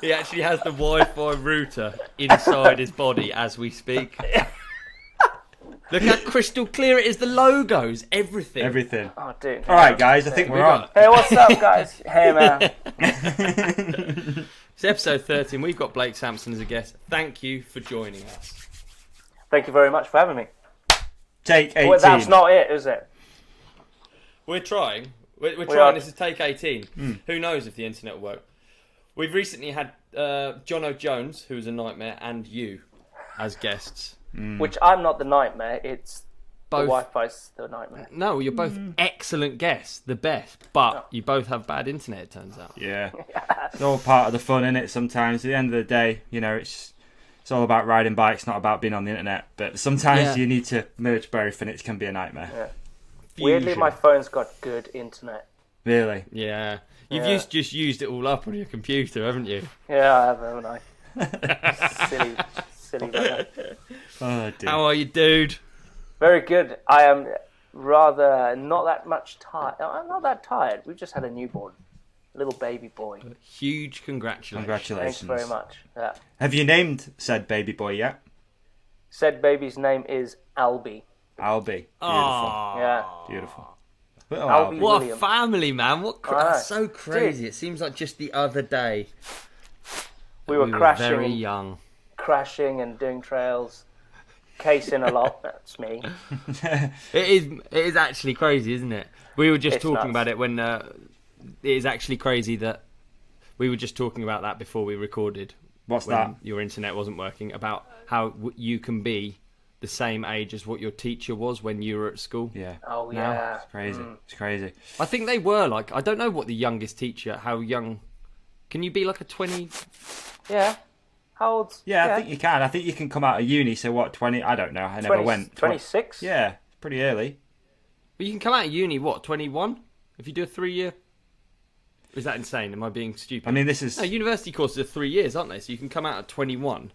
He actually has the Wi-Fi router inside his body as we speak. Look how crystal clear it is. The logos, everything. Everything. Oh, dude. All right, guys, I think we're on. Hey, what's up, guys? Hey, man. It's episode 13. We've got Blake Samson as a guest. Thank you for joining us. Thank you very much for having me. Take 18. Well, that's not it, is it? We're trying. We're We trying. are. This is take 18. Who knows if the internet will work? We've recently had John O'Jones, who was a nightmare, and you as guests. Which I'm not the nightmare. It's Both. the Wi-Fi's the nightmare. No, you're both excellent guests, the best. But you both have bad internet, it turns out. Yeah. It's all part of the fun, isn't it? Sometimes, at the end of the day, you know, it's all about riding bikes, not about being on the internet. But sometimes you need to merge both, and it can be a nightmare. Yeah. Weirdly, my phone's got good internet. Really? Yeah. You've just used it all up on your computer, haven't you? Yeah, I have, haven't I? silly bugger. Oh, dear. How are you, dude? Very good. I am rather not that much tired. I'm not that tired. We've just had a newborn. Little baby boy. Huge congratulations. Congratulations. Thanks very much. Yeah. Have you named said baby boy yet? Said baby's name is Albie. Albie. Beautiful. Aww. Yeah. Beautiful. Little Albie. Albie. What William. a family, man. What I know. that's so crazy. Dude. It seems like just the other day We were crashing, very young. crashing and doing trails, casing a lot. That's me. It is actually crazy, isn't it? We were just It's talking nuts. about it when it is actually crazy that we were just talking about that before we recorded. What's when that? your internet wasn't working, about how you can be the same age as what your teacher was when you were at school. Yeah. Oh, Now, yeah. It's crazy. It's crazy. I think they were like, I don't know what the youngest teacher, how young, can you be like a 20? Yeah. How old's... Yeah, I think you can. I think you can come out of uni, so what, 20? I don't know. I never went. 26? Yeah, pretty early. But you can come out of uni, what, 21? If you do a 3-year? Is that insane? Am I being stupid? I mean, this is... No, university courses are 3 years, aren't they? So you can come out at 21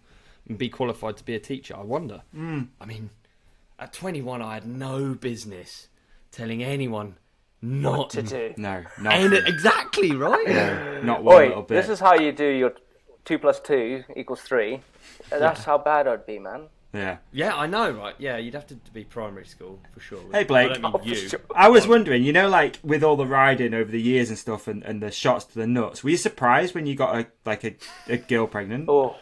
and be qualified to be a teacher. I wonder. I mean, at 21, I had no business telling anyone not What to do. No, Exactly, right? no, not one Oi, little bit. this is how you do your 2 + 2 = 3. That's how bad I'd be, man. Yeah. Yeah, I know, right? Yeah, you'd have to be primary school for sure. Hey, Blake. I don't mean you. Sure. I was wondering, you know, like with all the riding over the years and stuff, and the shots to the nuts, were you surprised when you got a girl pregnant? Oh,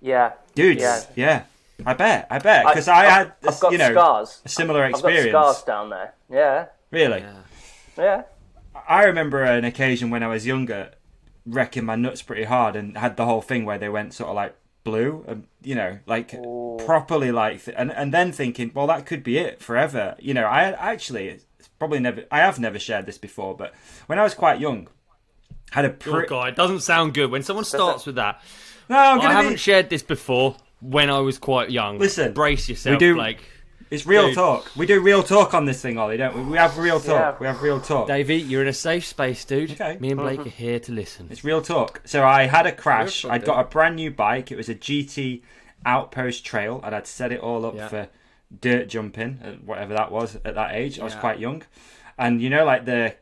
yeah. Dude, Yeah. yeah. I bet, because I've got you know, scars. a similar I've got experience. scars down there. Yeah. Really? Yeah. Yeah. I remember an occasion when I was younger, wrecking my nuts pretty hard, and had the whole thing where they went sort of like blue, and you know, like properly like, and then thinking, well, that could be it forever. You know, I actually, it's probably never, I have never shared this before, but when I was quite young, had a Oh, God, it doesn't sound good. When someone starts with that, no, I'm I gonna haven't be. shared this before when I was quite young. Listen, brace yourself, we do- Blake. It's real Dude. talk. We do real talk on this thing, Ollie, don't we? We have real talk. Yeah. We have real talk. Davey, you're in a safe space, dude. Okay. Me and Blake are here to listen. It's real talk. So I had a crash. Real talk, I'd got a brand new bike. It was a GT Outpost Trail, and I'd set it all up Yeah. for dirt jumping, whatever that was at that age. I was Yeah. quite young, and you know, like the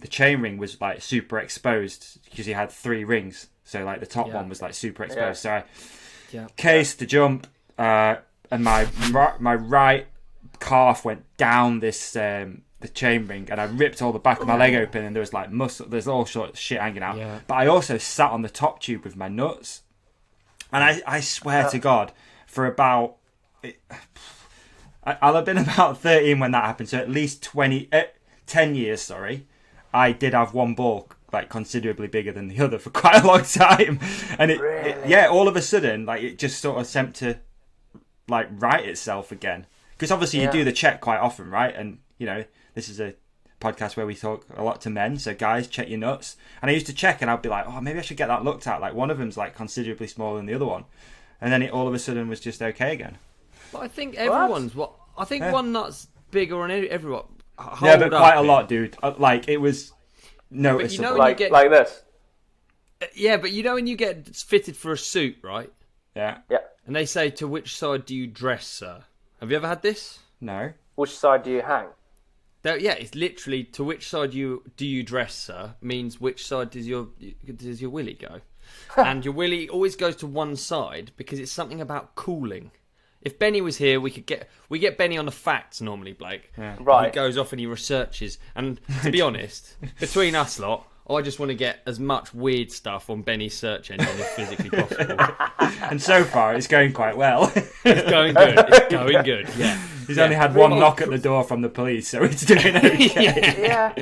chain ring was like super exposed because you had 3 rings. So like the top Yeah. one was like super exposed. Yeah. So I Yeah. cased the jump, and my right calf went down this the chain ring, and I ripped all the back of my leg open, and there was like muscle, there's all sorts of shit hanging out. Yeah. But I also sat on the top tube with my nuts, and I swear to God, for about I'll have been about 13 when that happened, so at least 10 years, sorry, I did have one ball like considerably bigger than the other for quite a long time, and Really? all of a sudden, like it just sort of seemed to like right itself again, because obviously you do the check quite often, right? And you know, this is a podcast where we talk a lot to men, so guys, check your nuts. And I used to check, and I'd be like, oh, maybe I should get that looked at, like one of them's like considerably smaller than the other one, and then it all of a sudden was just okay again. But I think everyone's I think one nut's bigger on everyone. Yeah, but quite a Hold lot, up. dude. Like it was noticeable. when Like, you get- like this. Yeah, but you know when you get fitted for a suit, right? Yeah. Yeah. And they say, to which side do you dress, sir? Have you ever had this? No. Which side do you hang? It's literally to which side do you dress, sir, means which side does your willy go, and your willy always goes to one side because it's something about cooling. If Benny was here, we get Benny on the facts normally, Blake. Yeah. Right. He goes off and he researches, and to be honest, between us lot, I just want to get as much weird stuff on Benny's search engine as physically possible. And so far, it's going quite well. It's going good. It's going good. Yeah. He's only had one knock at the door from the police, so it's doing okay. Yeah.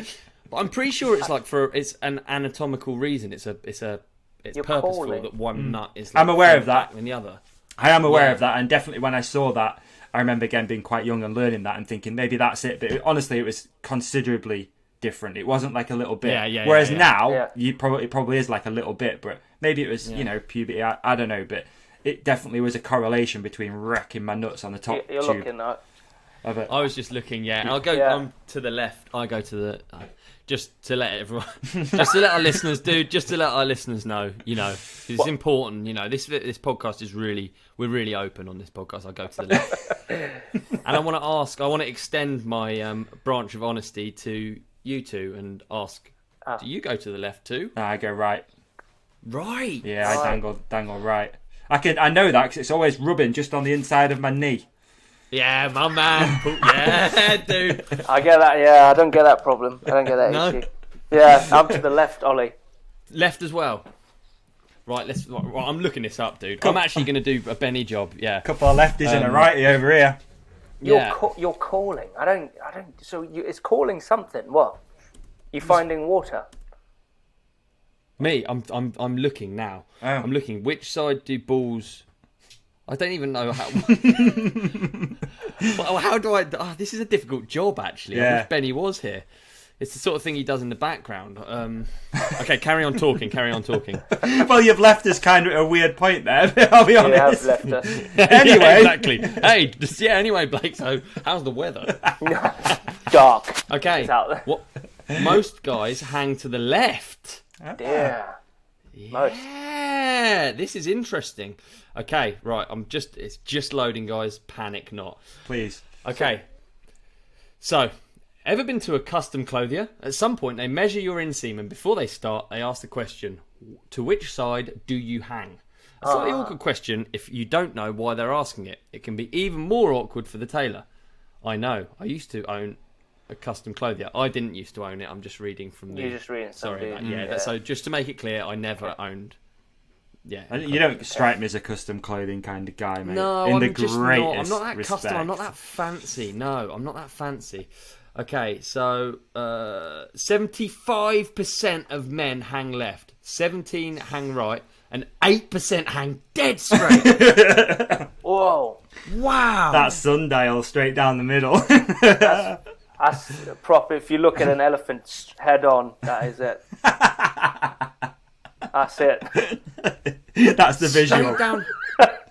But I'm pretty sure it's like it's an anatomical reason. It's purposeful calling. that one nut is. Like I'm aware of that. than the other. I am aware of that, and definitely when I saw that, I remember again being quite young and learning that and thinking maybe that's it. But honestly, it was considerably different. It wasn't like a little bit. Whereas now, it probably is like a little bit, but maybe it was puberty. I don't know, but it definitely was a correlation between wrecking my nuts on the top You're tube looking at. of it. I was just looking. Yeah, I'll go to the left. I go to the. Just to let everyone, just to let our listeners know, it's important. This podcast is we're really open on this podcast. I go to the left, and I want to extend my branch of honesty to you two and ask, do you go to the left too? No, I go right. Right. Yeah, I dangle right. I know that because it's always rubbing just on the inside of my knee. Yeah, my man. Yeah, dude. I get that. Yeah, I don't get that problem. I don't get that issue. Yeah, I'm to the left, Ollie. Left as well. Right, I'm looking this up, dude. I'm actually going to do a Benny job. Yeah. Couple of lefties and a righty over here. You're calling. I don't. So it's calling something. What? You finding water? Me, I'm looking now. Oh. I'm looking. Which side do balls? I don't even know how. Well, how do I? This is a difficult job, actually. I wish Benny was here. It's the sort of thing he does in the background. Okay, carry on talking. Well, you've left us kind of at a weird point there. I'll be honest. You have left us. Anyway, yeah, exactly. Hey, anyway, Blake. So, how's the weather? Dark. Okay. It's out there. What? Most guys hang to the left. Yeah. Most. Yeah, this is interesting. Okay, right. It's just loading, guys. Panic not. Please. Okay. So, ever been to a custom clothier? At some point, they measure your inseam, and before they start, they ask the question: to which side do you hang? A slightly awkward question if you don't know why they're asking it. It can be even more awkward for the tailor. I know. I used to own a custom clothier. I didn't used to own it. I'm just reading from the. You're just reading. Sorry. So just to make it clear, I never owned. Yeah. You don't strike me as a custom clothing kind of guy, mate. No, I'm not. I'm not that respect. custom. I'm not that fancy. No, I'm not that fancy. Okay, so 75% of men hang left, 17 hang right, and 8% hang dead straight. Whoa! Wow! That sundial straight down the middle. That's proper. If you look at an elephant head on, that is it. That's it. That's the visual. Straight down.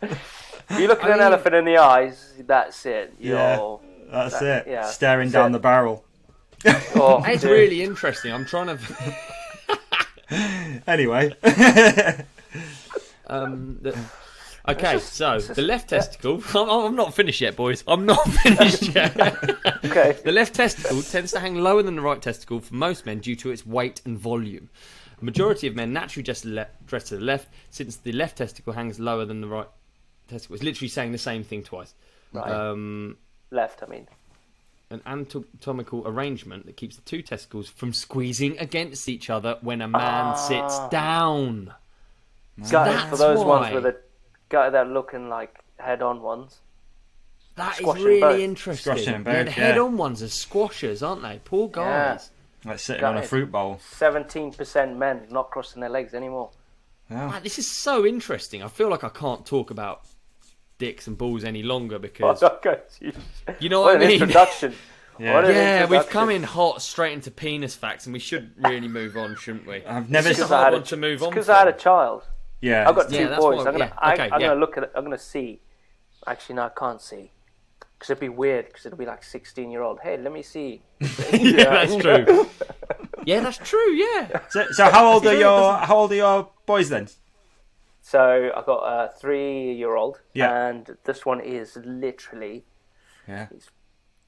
If you look at an elephant in the eyes, that's it. That's it. Yeah, staring down the barrel. Oh, it's really interesting. I'm trying to. Anyway. Okay, so the left testicle. I'm not finished yet, boys. I'm not finished yet. Okay. The left testicle tends to hang lower than the right testicle for most men due to its weight and volume. The majority of men naturally dress to the left, since the left testicle hangs lower than the right testicle. It's literally saying the same thing twice. Right. Left, I mean. An anatomical arrangement that keeps the two testicles from squeezing against each other when a man sits down. So that's for those ones with the guy that are looking like head-on ones. That is Squashing really both. interesting. Squashing both, Yeah, the head-on ones are squashers, aren't they? Poor guys. Like sitting on a fruit bowl. 17% men not crossing their legs anymore. Yeah. Man, this is so interesting. I feel like I can't talk about dicks and balls any longer because you know what I mean. Introduction. Yeah, we've come in hot straight into penis facts, and we should really move on, shouldn't we? I've never Because I had a child. Yeah, I've got two that's boys. what- I'm gonna look at it. I'm gonna see. Actually, no, I can't see. Because it'd be weird. Because it'll be like 16-year-old. Hey, let me see. Yeah, that's true. Yeah, that's true. Yeah. So how old are your boys then? So I've got a 3-year-old, Yeah. and this one is literally Yeah. he's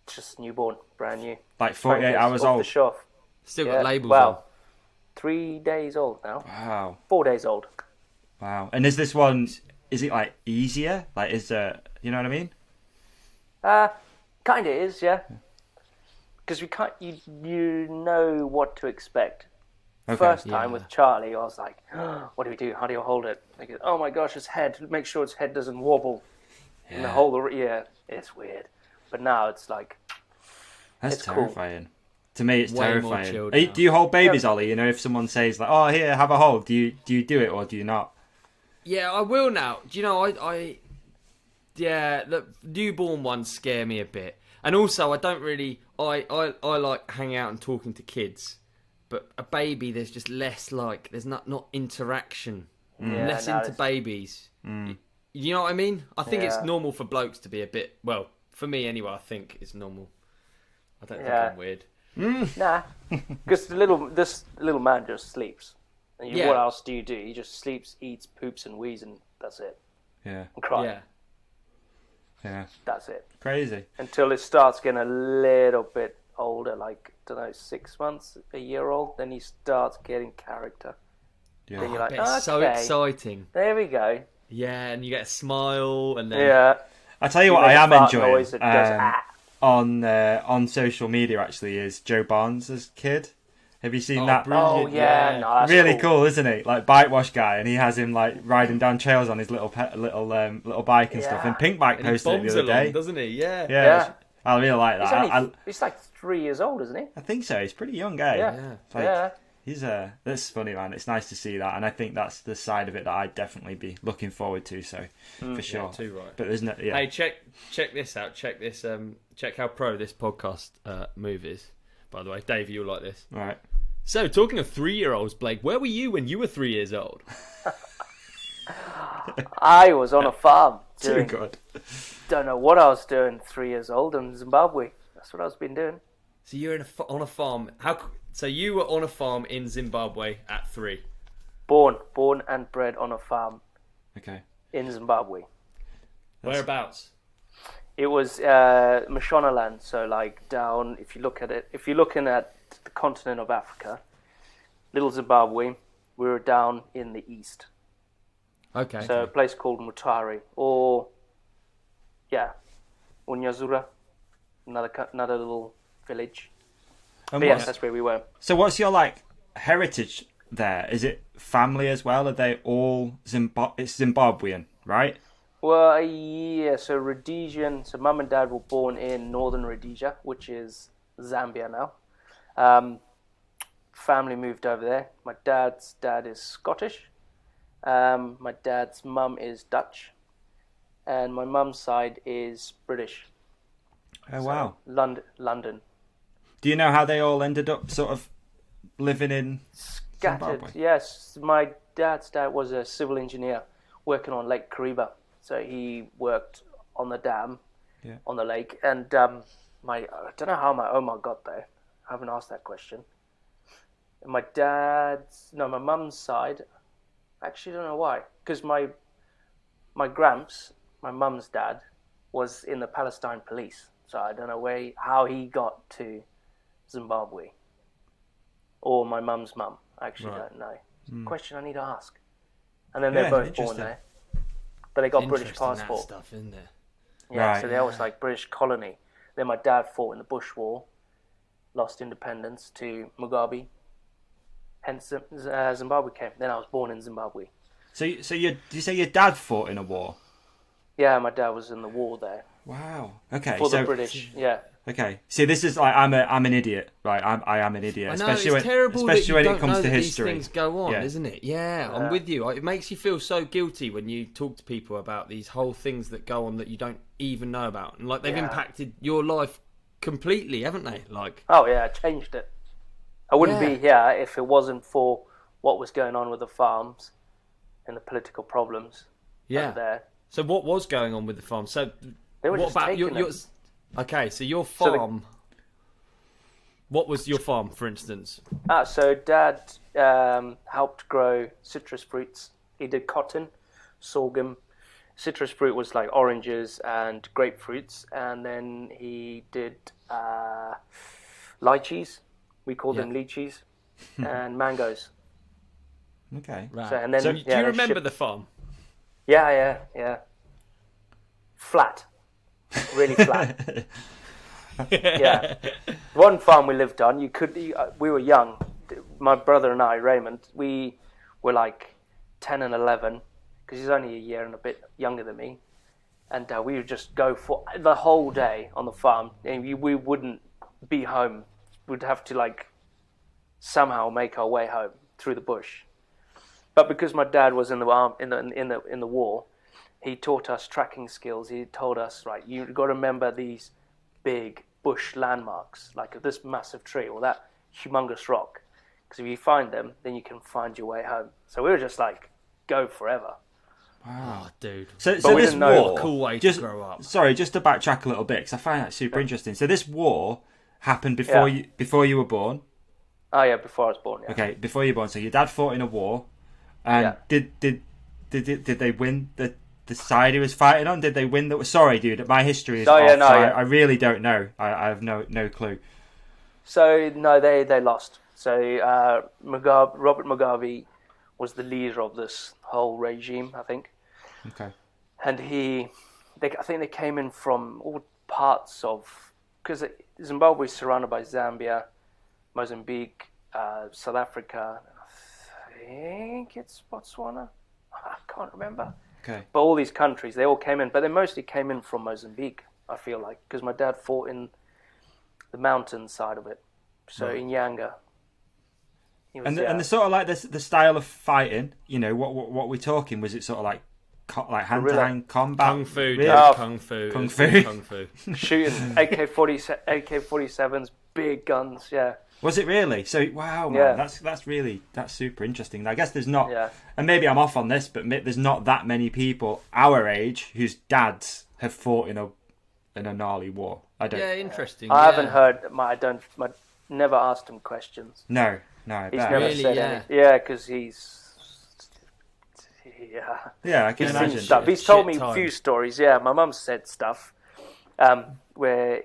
Just newborn, brand new. Like 48 hours off old. the shelf. Still got labels well, on. 3 days old now. Wow. 4 days old. Wow. And is this one, is it like easier? Like, is there, you know what I mean? Kind of is, yeah. Because you know what to expect. Okay. First time with Charlie, I was like, what do we do? How do you hold it? Like, oh my gosh, its head. Make sure its head doesn't wobble. And the whole, it's weird. But now it's like, That's it's terrifying. Cool. To me, it's Way more terrifying. chilled Do you hold babies, Yeah. Ollie? You know, if someone says like, "Oh, here, have a hold," do you do it or do you not? Yeah, I will now. Do you know, the newborn ones scare me a bit. And also, I don't really, I like hanging out and talking to kids. But a baby, there's just less there's not interaction. Yeah, Less no, into babies. You know what I mean? I think it's Yeah. normal for blokes to be a bit, well, for me anyway, I think it's normal. I don't think Yeah. I'm weird. Nah. Because this little man just sleeps. And Yeah. what else do? He just sleeps, eats, poops and wheezes and that's it. Yeah, And cries. Yeah. yeah, That's it. crazy. Until it starts getting a little bit older, like, I don't know, 6 months, a year old, then he starts getting character. Yeah. Then you're like, It's so okay, exciting. there we go. Yeah, and you get a smile, and then Yeah. I tell you what, make I a am fart enjoying noise that goes, on social media actually is Joe Barnes' kid. Have you seen that? brilliant. Oh yeah, no, that's Really cool, isn't he? Like bike wash guy, and he has him like riding down trails on his little bike and stuff. Yeah. And Pink Bike and he posted it bombs the other along, day. doesn't he? Yeah. Yeah, I really like He's, that. he's like 3 years old, isn't he? I think so. He's a pretty young guy. Yeah. It's like, Yeah. He's that's funny, man. It's nice to see that, and I think that's the side of it that I'd definitely be looking forward to. So for sure, Yeah, too right. But there's no, yeah. Hey, check this out. Check this. Check how pro this podcast move is. By the way, Dave, you'll like this. All right. So, talking of 3-year-olds, Blake, where were you when you were 3 years old? I was on a farm. Too good. Don't know what I was doing 3 years old in Zimbabwe. That's what I've been doing. So you're on a farm. So you were on a farm in Zimbabwe at 3. Born and bred on a farm Okay. in Zimbabwe. Whereabouts? It was Mashonaland, so like down. If you're looking at the continent of Africa, little Zimbabwe, we were down in the east. Okay. So a place called Mutare, or Unyazura, another little village. And But yes, that's where we were. so what's your like heritage there? Is it family as well? Are they all It's Zimbabwean, right? Well, yeah, so Rhodesian, so mum and dad were born in northern Rhodesia, which is Zambia now. Family moved over there. My dad's dad is Scottish. My dad's mum is Dutch. And my mum's side is British. Oh wow. London. Do you know how they all ended up sort of living in Scattered. Zimbabwe? Yes, my dad's dad was a civil engineer working on Lake Kariba. So he worked on the dam, on the lake. And I don't know how my Oma got there. I haven't asked that question. And my mum's side, I actually don't know why. Because my gramps, my mum's dad, was in the Palestine police. So I don't know how he got to Zimbabwe. Or my mum's mum. I actually don't know. Question I need to ask. And then they're both born there. But they got British Interesting, passport. that stuff, isn't there? Yeah, Right. so they was like British colony. Then my dad fought in the Bush War, lost independence to Mugabe. Hence Zimbabwe came. Then I was born in Zimbabwe. So did you say your dad fought in a war? Yeah, my dad was in the war there Wow. Okay. for so the British. Yeah. Okay. See, this is like I'm an idiot, right? I am an idiot, I know, it's terrible especially that you when don't it comes know to that history. These things go on, Yeah. isn't it? Yeah, I'm with you. It makes you feel so guilty when you talk to people about these whole things that go on that you don't even know about, and like they've impacted your life completely, haven't they? Like, Oh yeah, I changed it. I wouldn't be here if it wasn't for what was going on with the farms and the political problems over there. So what was going on with the farm? So They were what just about taking your? them. Okay, so your farm. What was your farm, for instance? So Dad helped grow citrus fruits. He did cotton, sorghum, citrus fruit was like oranges and grapefruits, and then he did lychees. We called them lychees, and mangoes. Okay. Right. So, and then, do you remember the farm? Yeah. Flat. Really flat. Yeah. One farm we lived on, we were young. My brother and I, Raymond, we were like 10 and 11, because he's only a year and a bit younger than me. And we would just go for the whole day on the farm, and we wouldn't be home. We'd have to like somehow make our way home through the bush. But because my dad was in the war, he taught us tracking skills. He told us, right, you've got to remember these big bush landmarks, like this massive tree or that humongous rock. Because if you find them, then you can find your way home. So we were just like, go forever. Wow, dude. So we this didn't know. war, Cool way to grow up. Sorry, just to backtrack a little bit, because I find that super interesting. So this war happened before you were born. Oh yeah, before I was born. Yeah. Okay, before you were born. So your dad fought in a war, and did they win the side he was fighting on? Did they win? Sorry, dude, my history is off. I really don't know. I have no clue. So no, they lost. So Robert Mugabe was the leader of this whole regime, I think. Okay. And I think they came in from all parts of, because Zimbabwe is surrounded by Zambia, Mozambique, South Africa, I think it's Botswana. I can't remember. Okay. But all these countries, they all came in, but they mostly came in from Mozambique, I feel like, because my dad fought in the mountain side of it. So in Yanga. And the sort of like the style of fighting, you know, what we're talking, was it sort of like hand-to-hand combat? Kung fu, really? Kung fu. Kung fu. Kung fu. Shooting AK-47s, big guns, yeah. Was it really? So wow, man, that's super interesting. I guess there's not, and maybe I'm off on this, but there's not that many people our age whose dads have fought in a gnarly war. I don't. Yeah, interesting. I haven't heard. Never asked him questions. No, I He's bet. never Really, said anything. Yeah, because he's. Yeah. Yeah, I can He's imagine. seen stuff. He's told me Shit a time. few stories. Yeah, my mum said stuff where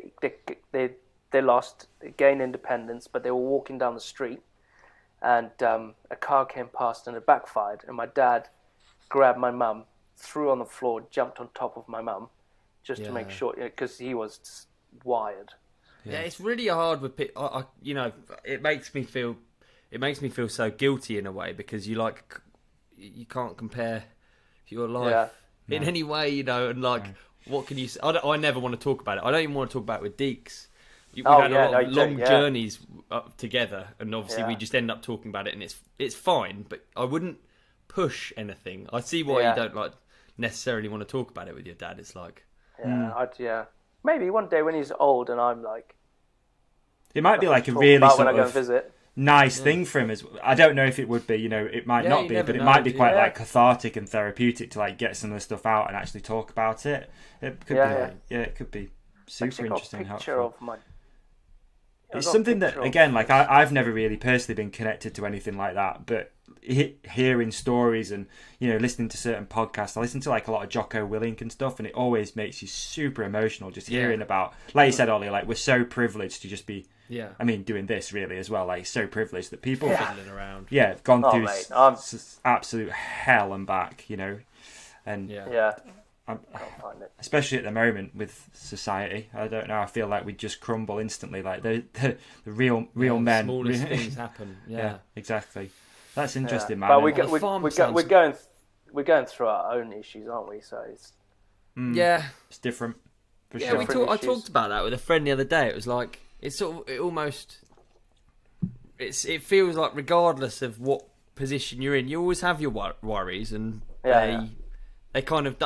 they lost, gained independence, but they were walking down the street, and a car came past and it backfired, and my dad grabbed my mum, threw her on the floor, jumped on top of my mum, just to make sure, because he was wired. Yeah, it's really hard with people. It makes me feel so guilty in a way, because you can't compare your life in any way, and what can you say? I never want to talk about it. I don't even want to talk about it with Deeks. We've had a lot of long journeys up together, and obviously we just end up talking about it, and it's fine, but I wouldn't push anything. I see why you don't necessarily want to talk about it with your dad. It's like Maybe one day when he's old and I'm like, it might be like a really when sort I go and of visit. nice thing for him as well. I don't know if it would be, it might not be, but it might be quite like cathartic and therapeutic to like get some of the stuff out and actually talk about it. It could be it could be super interesting. It's something that, again, like I've never really personally been connected to anything like that, but hearing stories and listening to certain podcasts, I listen to like a lot of Jocko Willink and stuff, and it always makes you super emotional just hearing about, like you said, Ollie, like we're so privileged to just be doing this really as well, like so privileged that people fiddling around gone through absolute hell and back, and especially at the moment with society, I don't know, I feel like we just crumble instantly, like the real men, smallest things happen. Yeah, exactly. That's interesting, man. But we're going through our own issues, aren't we? So it's it's different. For sure. I talked about that with a friend the other day. It was like it feels like regardless of what position you're in, you always have your worries, and it kind of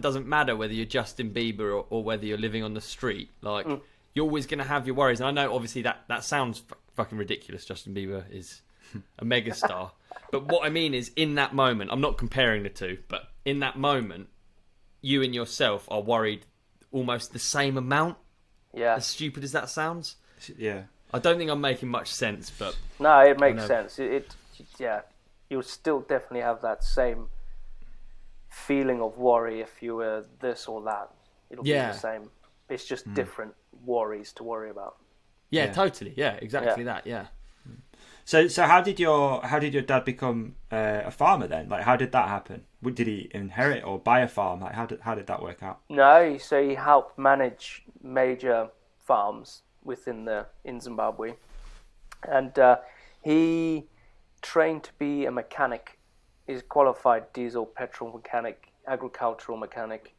doesn't matter whether you're Justin Bieber or whether you're living on the street. Like you're always going to have your worries. And I know obviously that sounds fucking ridiculous. Justin Bieber is a megastar, but what I mean is, in that moment, I'm not comparing the two, but in that moment, you and yourself are worried almost the same amount. Yeah. As stupid as that sounds. Yeah. I don't think I'm making much sense, but no, it makes sense. You'll still definitely have that same feeling of worry if you were this or that. It'll be the same. It's just different worries to worry about. Yeah, totally. Yeah, exactly that. Yeah. So how did your dad become a farmer then? Like, how did that happen? Did he inherit or buy a farm? Like, how did that work out? No, so he helped manage major farms in Zimbabwe, and he trained to be a mechanic. He's a qualified diesel, petrol mechanic, agricultural mechanic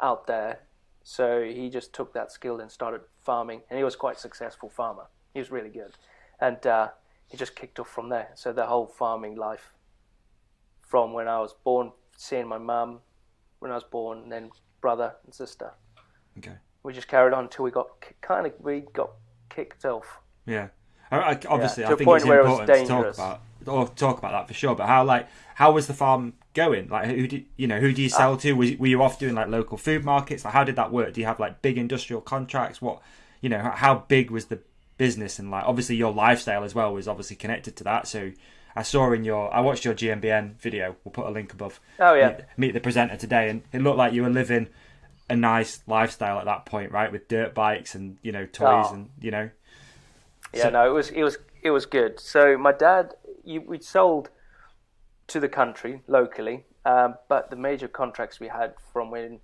out there. So he just took that skill and started farming, and he was quite a successful farmer. He was really good, and he just kicked off from there. So the whole farming life, from when I was born, seeing my mum when I was born, and then brother and sister. Okay. We just carried on until we got kicked off. Yeah. Obviously, to I a think point it's where it was important to dangerous. talk about that for sure. But how was the farm going? Like, who do you sell to? Were you off doing like local food markets? Like, how did that work? Do you have like big industrial contracts? What, how big was the business? And like, obviously your lifestyle as well was obviously connected to that. So I watched your Gmbn video. We'll put a link above. Oh yeah. Meet the presenter today, and it looked like you were living a nice lifestyle at that point, right? With dirt bikes and toys and Yeah, no, it was good. So my dad, we sold to the country locally, but the major contracts we had from when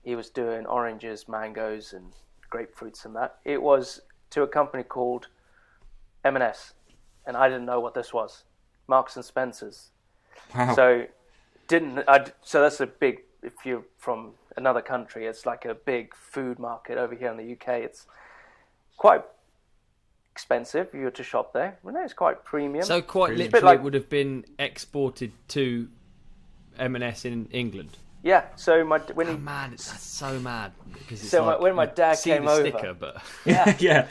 he was doing oranges, mangoes, and grapefruits and that, it was to a company called M&S, and I didn't know what this was, Marks and Spencer's. Wow. So that's a big. If you're from another country, it's like a big food market over here in the UK. It's quite expensive if you were to shop there. Well, no, it's quite premium. So quite literally, it would have been exported to M&S in England. Yeah. So That's so mad because it's when my dad came over, sticker, but yeah,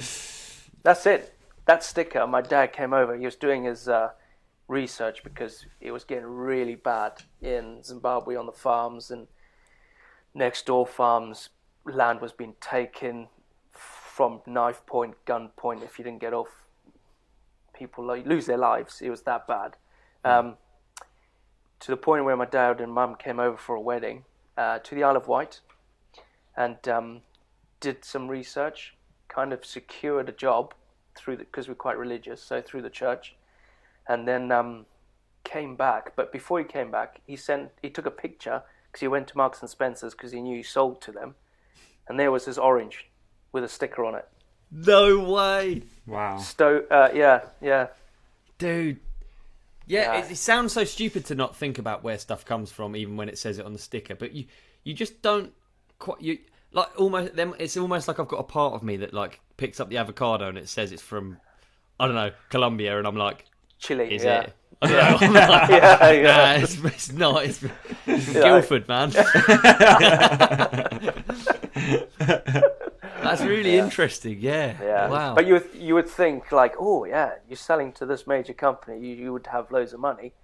that's it. That sticker. My dad came over. He was doing his research because it was getting really bad in Zimbabwe on the farms, and next door farms land was being taken from knife point, gun point. If you didn't get off, people lose their lives. It was that bad. To the point where my dad and mum came over for a wedding to the Isle of Wight, and did some research, kind of secured a job because we're quite religious, so through the church, and then came back. But before he came back, he took a picture because he went to Marks and Spencer's because he knew he sold to them, and there was his orange with a sticker on it. No way! Wow. Yeah. Dude. Yeah, it sounds so stupid to not think about where stuff comes from, even when it says it on the sticker. But you just don't quite. It's almost like I've got a part of me that like picks up the avocado and it says it's from, I don't know, Colombia, and I'm like, Chile. Is yeah. it? I don't know. I'm like, Yeah. Nah, it's not. It's Guildford, man. That's really interesting. Yeah. Wow. But you would think like, oh yeah, you're selling to this major company, you would have loads of money,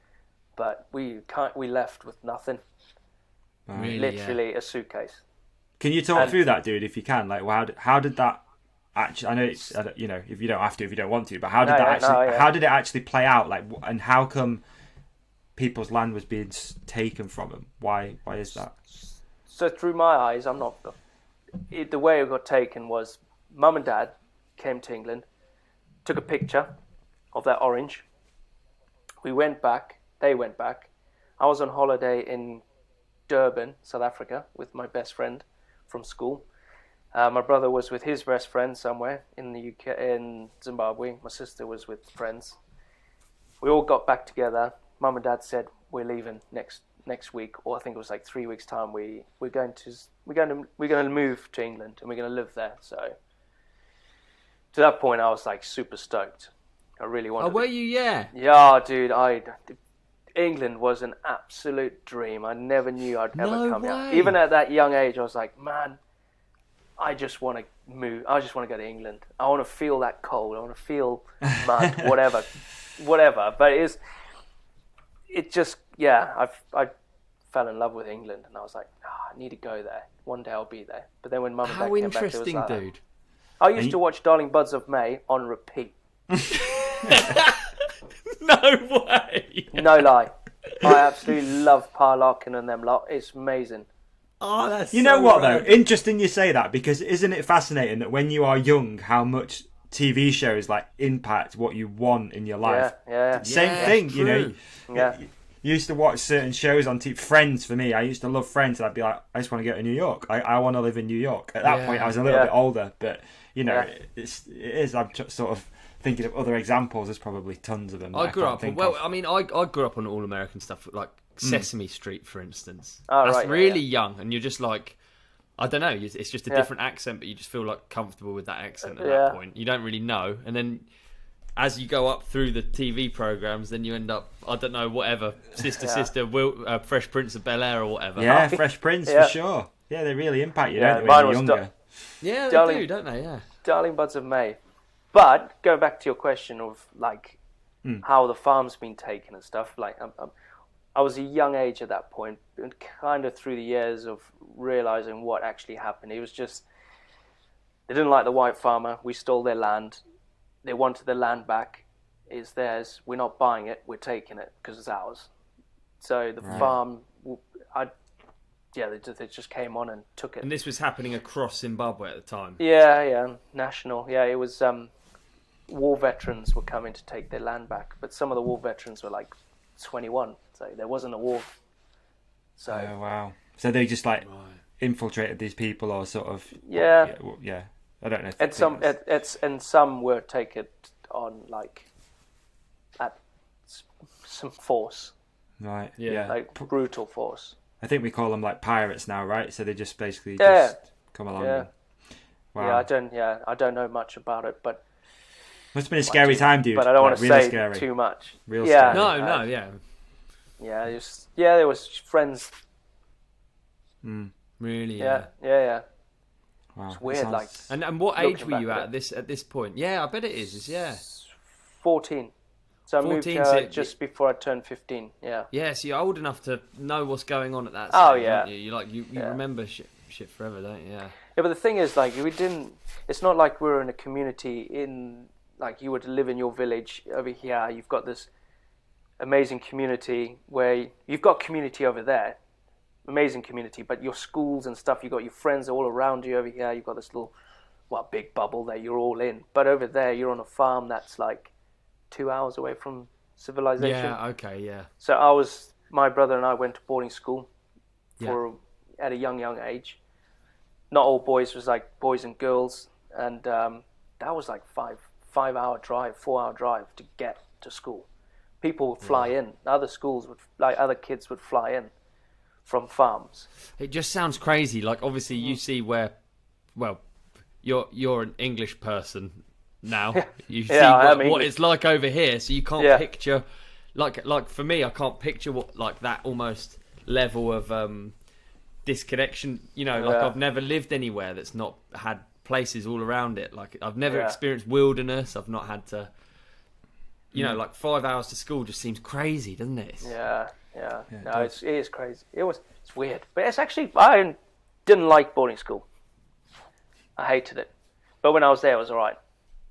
but we left with nothing. Really, Literally a suitcase. Can you talk through that, dude, if you can? Like, how did that actually? I know it's if you don't have to, if you don't want to, but how did how did it actually play out? Like, and how come people's land was being taken from them? Why is that? So through my eyes, the way it got taken was mum and dad came to England, took a picture of that orange. We went back. They went back. I was on holiday in Durban, South Africa, with my best friend from school. My brother was with his best friend somewhere in the UK, in Zimbabwe. My sister was with friends. We all got back together. Mum and dad said, we're leaving next week, or I think it was like 3 weeks' time. We're going to move to England and we're going to live there. So to that point, I was like super stoked. I really wanted. Oh, were you? Yeah. Yeah, dude. England was an absolute dream. I never knew I'd ever come here. Even at that young age, I was like, man, I just want to move. I just want to go to England. I want to feel that cold. I want to feel mud, whatever. But I fell in love with England, and I was like, I need to go there. One day I'll be there. But then when mum and dad came back, it was like, how interesting, dude. I used to watch Darling Buds of May on repeat. No way. No lie. I absolutely love Parlarkin and them lot. It's amazing. Oh, that's You know what, though? Interesting you say that, because isn't it fascinating that when you are young, how much TV shows like impact what you want in your life? Yeah. Same thing, you know. Yeah. You used to watch certain shows on TV. Friends, for me, I used to love Friends, and I'd be like, I just want to go to New York. I want to live in New York. At that point, I was a little bit older, but you know, it is. I'm sort of thinking of other examples. There's probably tons of them. I grew up on, I grew up on all American stuff, like Sesame Street, for instance. That's really young, and you're just like, I don't know, it's just a different accent, but you just feel like comfortable with that accent at that point. You don't really know, and then as you go up through the TV programs, then you end up, I don't know, whatever, Sister, Fresh Prince of Bel-Air or whatever. Yeah, Fresh Prince for sure. Yeah, they really impact you, don't they, when you're younger? Yeah, they do, don't they? Yeah. Darling Buds of May. But going back to your question of like how the farm's been taken and stuff, like I was a young age at that point, and kind of through the years of realizing what actually happened. It was just, they didn't like the white farmer. We stole their land. They wanted the land back. It's theirs. We're not buying it. We're taking it because it's ours. So the farm, they just came on and took it. And this was happening across Zimbabwe at the time. Yeah, national. Yeah, it was. War veterans were coming to take their land back, but some of the war veterans were like 21, so there wasn't a war. So wow. So they just like infiltrated these people, or sort of yeah. I don't know. And some were taken on like at some force. Right. Yeah. Like brutal force. I think we call them like pirates now, right? So they just basically just come along. Yeah. Wow. I don't know much about it, but must have been a scary time, dude. But I don't want to say scary. too much. Real scary. No, Yeah, there was friends. Really? Yeah. Wow. It's weird, like. And what age were you at this point? Yeah, I bet it is. 14. So I 14, moved just before I turned 15. Yeah. Yeah, so you're old enough to know what's going on at that Oh, stage, yeah. aren't you? You remember shit forever, don't you? Yeah. Yeah, but the thing is, like, it's not like we're in a community like you would live in your village over here. You've got this amazing community where you've got community over there, amazing community, but your schools and stuff, you've got your friends all around you over here. You've got this little, big bubble that you're all in. But over there, you're on a farm that's like 2 hours away from civilization. Yeah, okay, yeah. So my brother and I went to boarding school at a young age. Not all boys, was like boys and girls, and that was like 4-hour drive to get to school. People would fly in. Other kids would fly in from farms. It just sounds crazy. Like, obviously you see where, you're an English person now. You see what it's like over here, so you can't picture, like for me, I can't picture what, like, that almost level of disconnection. I've never lived anywhere that's not had places all around it. Like, I've never experienced wilderness. I've not had to, like 5 hours to school just seems crazy, doesn't it? Yeah. No, it is crazy. It's weird, but it's actually, I didn't like boarding school. I hated it, but when I was there, it was all right.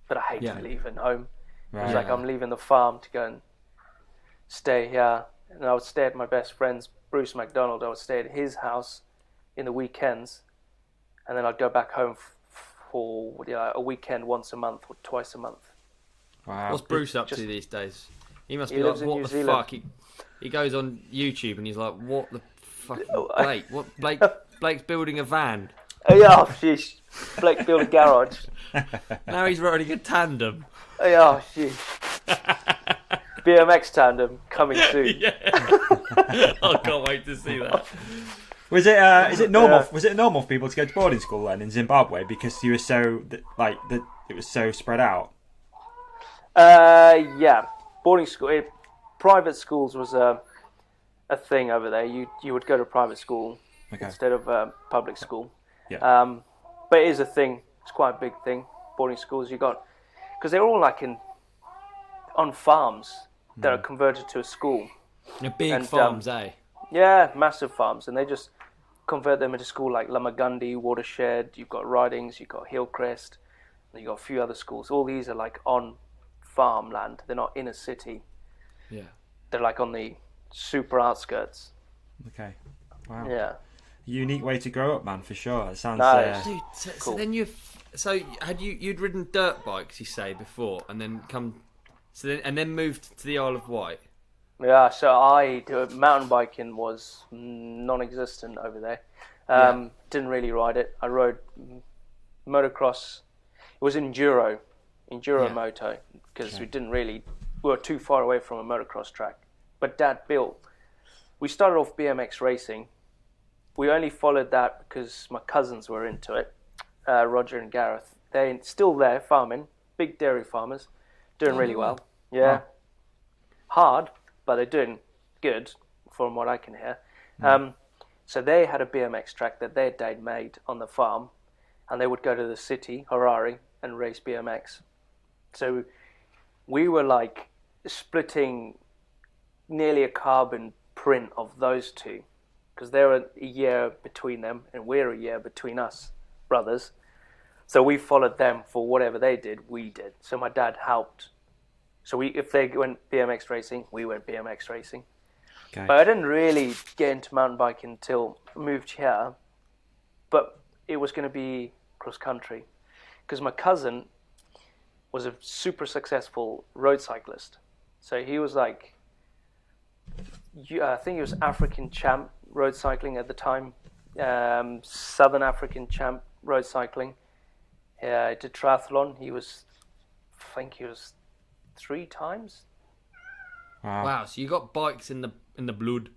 But I hated leaving home. It was like I'm leaving the farm to go and stay here, and I would stay at my best friend's, Bruce McDonald. I would stay at his house in the weekends, and then I'd go back home for a weekend once a month or twice a month. Wow. What's Bruce up to these days? He must be like, what the fuck? He goes on YouTube and he's like, what the fuck, Blake? Blake's building a van. Oh yeah, sheesh. Blake built a garage. Now he's riding a tandem. Oh yeah, sheesh. BMX tandem coming soon. Yeah. I can't wait to see that. Was it? Is it normal? Was it normal for people to go to boarding school then in Zimbabwe because you were so it was so spread out? Yeah, boarding school. Private schools was a thing over there. You would go to private school instead of public school. Yeah. But it is a thing. It's quite a big thing. Boarding schools because they're all like on farms that are converted to a school. Big farms, eh? Yeah, massive farms, and they just convert them into school like Lamagundi, Watershed. You've got Ridings, you've got Hillcrest, and you've got a few other schools. All these are like on farmland. They're not in a city. Yeah. They're like on the super outskirts. Okay. Wow. Yeah. Unique way to grow up, man, for sure. It sounds. Nice. Dude, so Cool. then you'd ridden dirt bikes, you say, before, and then then moved to the Isle of Wight. Yeah, so mountain biking was non-existent over there. Didn't really ride it. I rode motocross. It was enduro moto, because we were too far away from a motocross track. But Dad built. We started off BMX racing. We only followed that because my cousins were into it, Roger and Gareth. They're still there farming, big dairy farmers, doing really well. Yeah, Wow. Hard, but they're doing good from what I can hear. So they had a BMX track that their dad made on the farm, and they would go to the city, Harare, and race BMX. So we were like splitting nearly a carbon print of those two, because they're a year between them and we're a year between us, brothers. So we followed them for whatever they did, we did. So my dad helped. So if they went BMX racing, we went BMX racing. Okay. But I didn't really get into mountain biking until I moved here. But it was going to be cross country, because my cousin was a super successful road cyclist. So he was like, I think he was African champ road cycling at the time, Southern African champ road cycling. He did triathlon. I think he was 3 times. Wow, so you got bikes in the blood.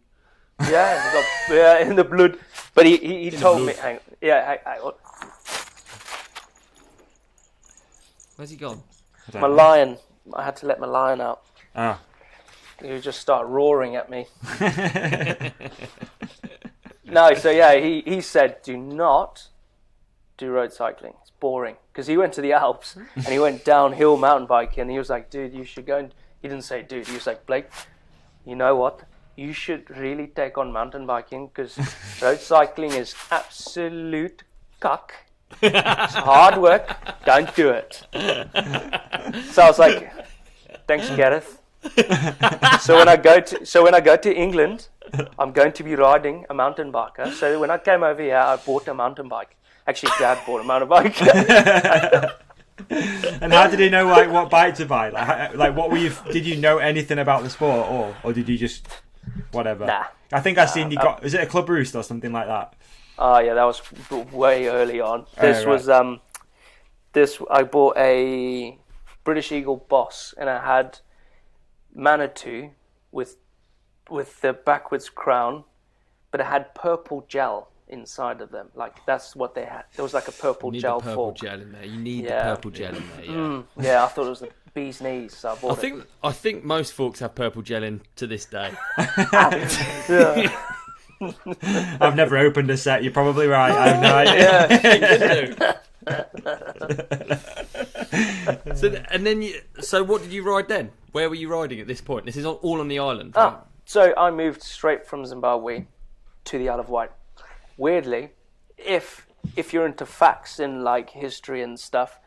Yeah, in the blood. But he told me, hang on. Where's he gone? My lion. I had to let my lion out. Ah. He would just start roaring at me. No, so yeah, he said, do not do road cycling. It's boring. Because he went to the Alps and he went downhill mountain biking, and he was like, dude, you should go and... He didn't say dude, he was like, Blake, you know what? You should really take on mountain biking, because road cycling is absolute cuck. It's hard work. Don't do it. So I was like, thanks, Gareth. So when I go to England, I'm going to be riding a mountain biker. So when I came over here, I bought a mountain bike. Actually, Dad bought a mountain bike. And how did he know what bike to buy? Like what were you? Did you know anything about the sport, or did you just whatever? Nah. I think I've seen you got. Was it a Club Roost or something like that? Oh yeah, that was way early on. This was I bought a British Eagle Boss, and I had Manitou with the backwards crown, but it had purple gel inside of them. Like that's what they had. There was like a purple You need gel the purple fork. gel in there. You need the purple gel in there. Yeah. Yeah, I thought it was the bee's knees, so I bought it. I think most forks have purple gel in to this day. Yeah. I've never opened a set. You're probably right. I have no idea. So what did you ride then? Where were you riding at this point? This is all on the island. Ah, so I moved straight from Zimbabwe to the Isle of Wight. Weirdly, if you're into facts and like history and stuff,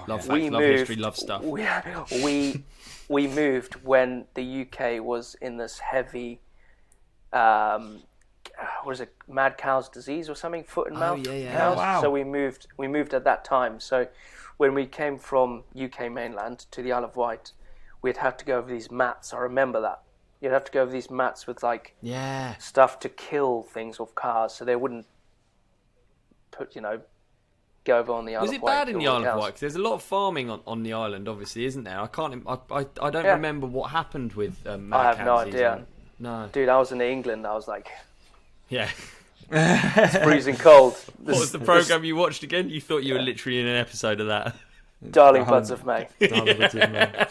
love facts, love history, love stuff. We moved when the UK was in this heavy, what is it, mad cow's disease or something, foot and mouth. Cows. Wow. So we moved at that time. So when we came from UK mainland to the Isle of Wight, we'd have to go over these mats. I remember that. You'd have to go over these mats with like stuff to kill things off cars, so they wouldn't go over on the Isle of Wight. Was it bad in the Isle of Wight? Because there's a lot of farming on the island, obviously, isn't there? I don't remember what happened with I have no idea. No, dude, I was in England. I was like, yeah, it's freezing cold. What was the program you watched again? You thought you were literally in an episode of that. Darling Buds of May. Darling Buds of May.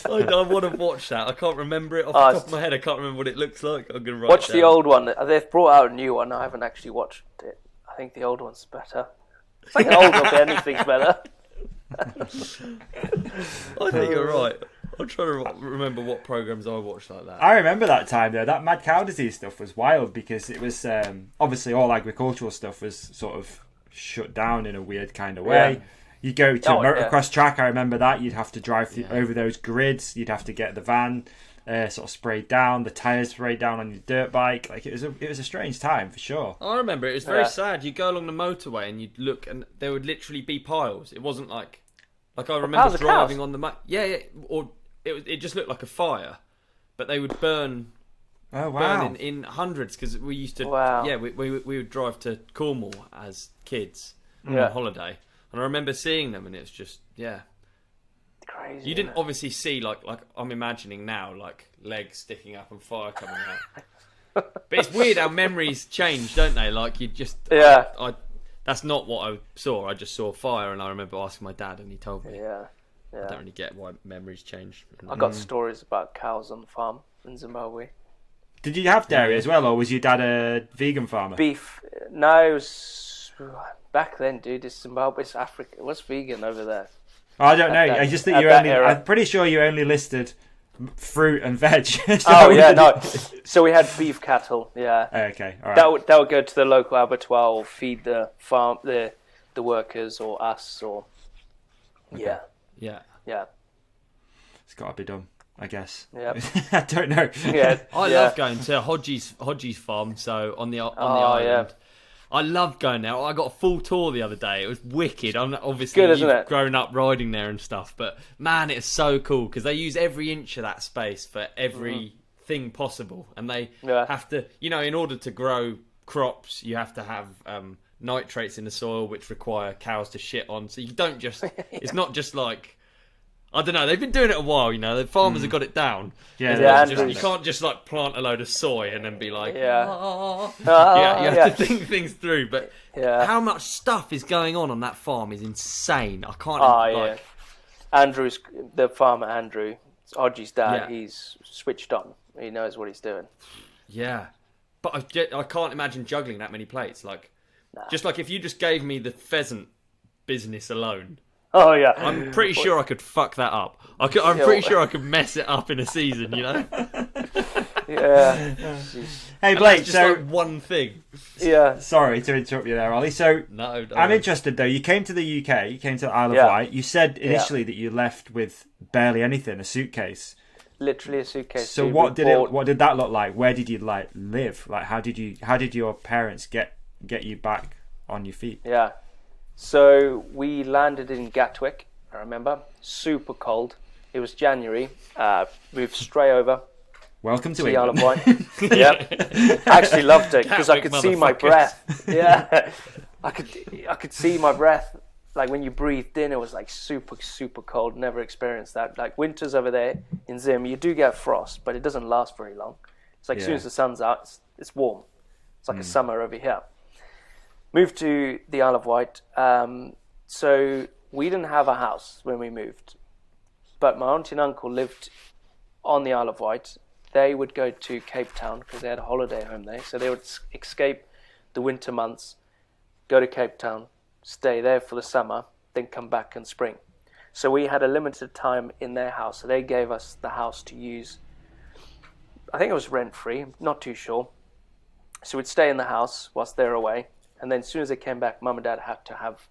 I want to watch that. I can't remember it off the top of my head. I can't remember what it looks like. I'm gonna watch the old one. They've brought out a new one. I haven't actually watched it. I think the old one's better. It's like an old one, but anything's better. I think you're right. I'm trying to remember what programs I watched like that. I remember that time though. That mad cow disease stuff was wild because it was obviously all agricultural stuff was sort of shut down in a weird kind of way. Yeah. You go to a motocross track. I remember that you'd have to drive over those grids. You'd have to get the van sort of sprayed down, the tyres sprayed down on your dirt bike. Like it was a strange time for sure. I remember it was very sad. You'd go along the motorway and you'd look, and there would literally be piles. It wasn't like I remember driving on the or it just looked like a fire, but they would burn. Oh wow! Burn in hundreds, because we used to. Wow. Yeah, we would drive to Cornwall as kids on Yeah. holiday, and I remember seeing them, and it's just Crazy. You didn't obviously see like I'm imagining now, like legs sticking up and fire coming out. But it's weird how memories change, don't they? Like you just I that's not what I saw. I just saw fire, and I remember asking my dad, and he told me. Yeah. I don't really get why memories change. I got stories about cows on the farm in Zimbabwe. Did you have dairy as well, or was your dad a vegan farmer? Beef. No, it was back then, dude. It's Zimbabwe, it's Africa. What's vegan over there? I don't know. I just think I'm pretty sure you only listed fruit and veg. No. So we had beef cattle. Yeah. Okay. All right. That would go to the local abattoir or feed the farm, the workers or us or. Okay. Yeah. It's got to be done, I guess. Yeah. I don't know. Yeah. I love going to Hodgie's farm. So on the island. Yeah. I loved going there. I got a full tour the other day. It was wicked. Obviously, Good, isn't you've it? grown up riding there and stuff, but man, it's so cool because they use every inch of that space for everything possible, and they have to, in order to grow crops, you have to have nitrates in the soil, which require cows to shit on. So you don't just. It's not just like. I don't know. They've been doing it a while, The farmers have got it down. Yeah. You can't just like plant a load of soy and then be like, you have to think things through. But how much stuff is going on that farm is insane. I can't. Andrew's the farmer. Andrew, Hodgie's dad. He's switched on. He knows what he's doing. Yeah, but I can't imagine juggling that many plates. Just like if you just gave me the pheasant business alone. Oh yeah, I'm pretty sure I could fuck that up. I'm pretty sure I could mess it up in a season, Yeah. Hey Blake, just like one thing. Yeah. Sorry to interrupt you there, Ollie. So no, I'm interested though. You came to the UK. You came to the Isle of Wight. You said initially that you left with barely anything, a suitcase. Literally a suitcase. So what did that look like? Where did you live? How did your parents get you back on your feet? Yeah. So we landed in Gatwick, I remember. Super cold. It was January. Moved straight over. Welcome to the Isle of England. Wight. Yeah. I actually loved it because I could see my breath. Yeah. I could see my breath. Like when you breathed in, it was like super, super cold. Never experienced that. Like winters over there in Zim, you do get frost, but it doesn't last very long. It's like as soon as the sun's out, it's warm. It's like a summer over here. Moved to the Isle of Wight. So we didn't have a house when we moved, but my auntie and uncle lived on the Isle of Wight. They would go to Cape Town because they had a holiday home there. So they would escape the winter months, go to Cape Town, stay there for the summer, then come back in spring. So we had a limited time in their house. So they gave us the house to use. I think it was rent-free. I'm not too sure. So we'd stay in the house whilst they're away. And then as soon as they came back, Mum and Dad had to have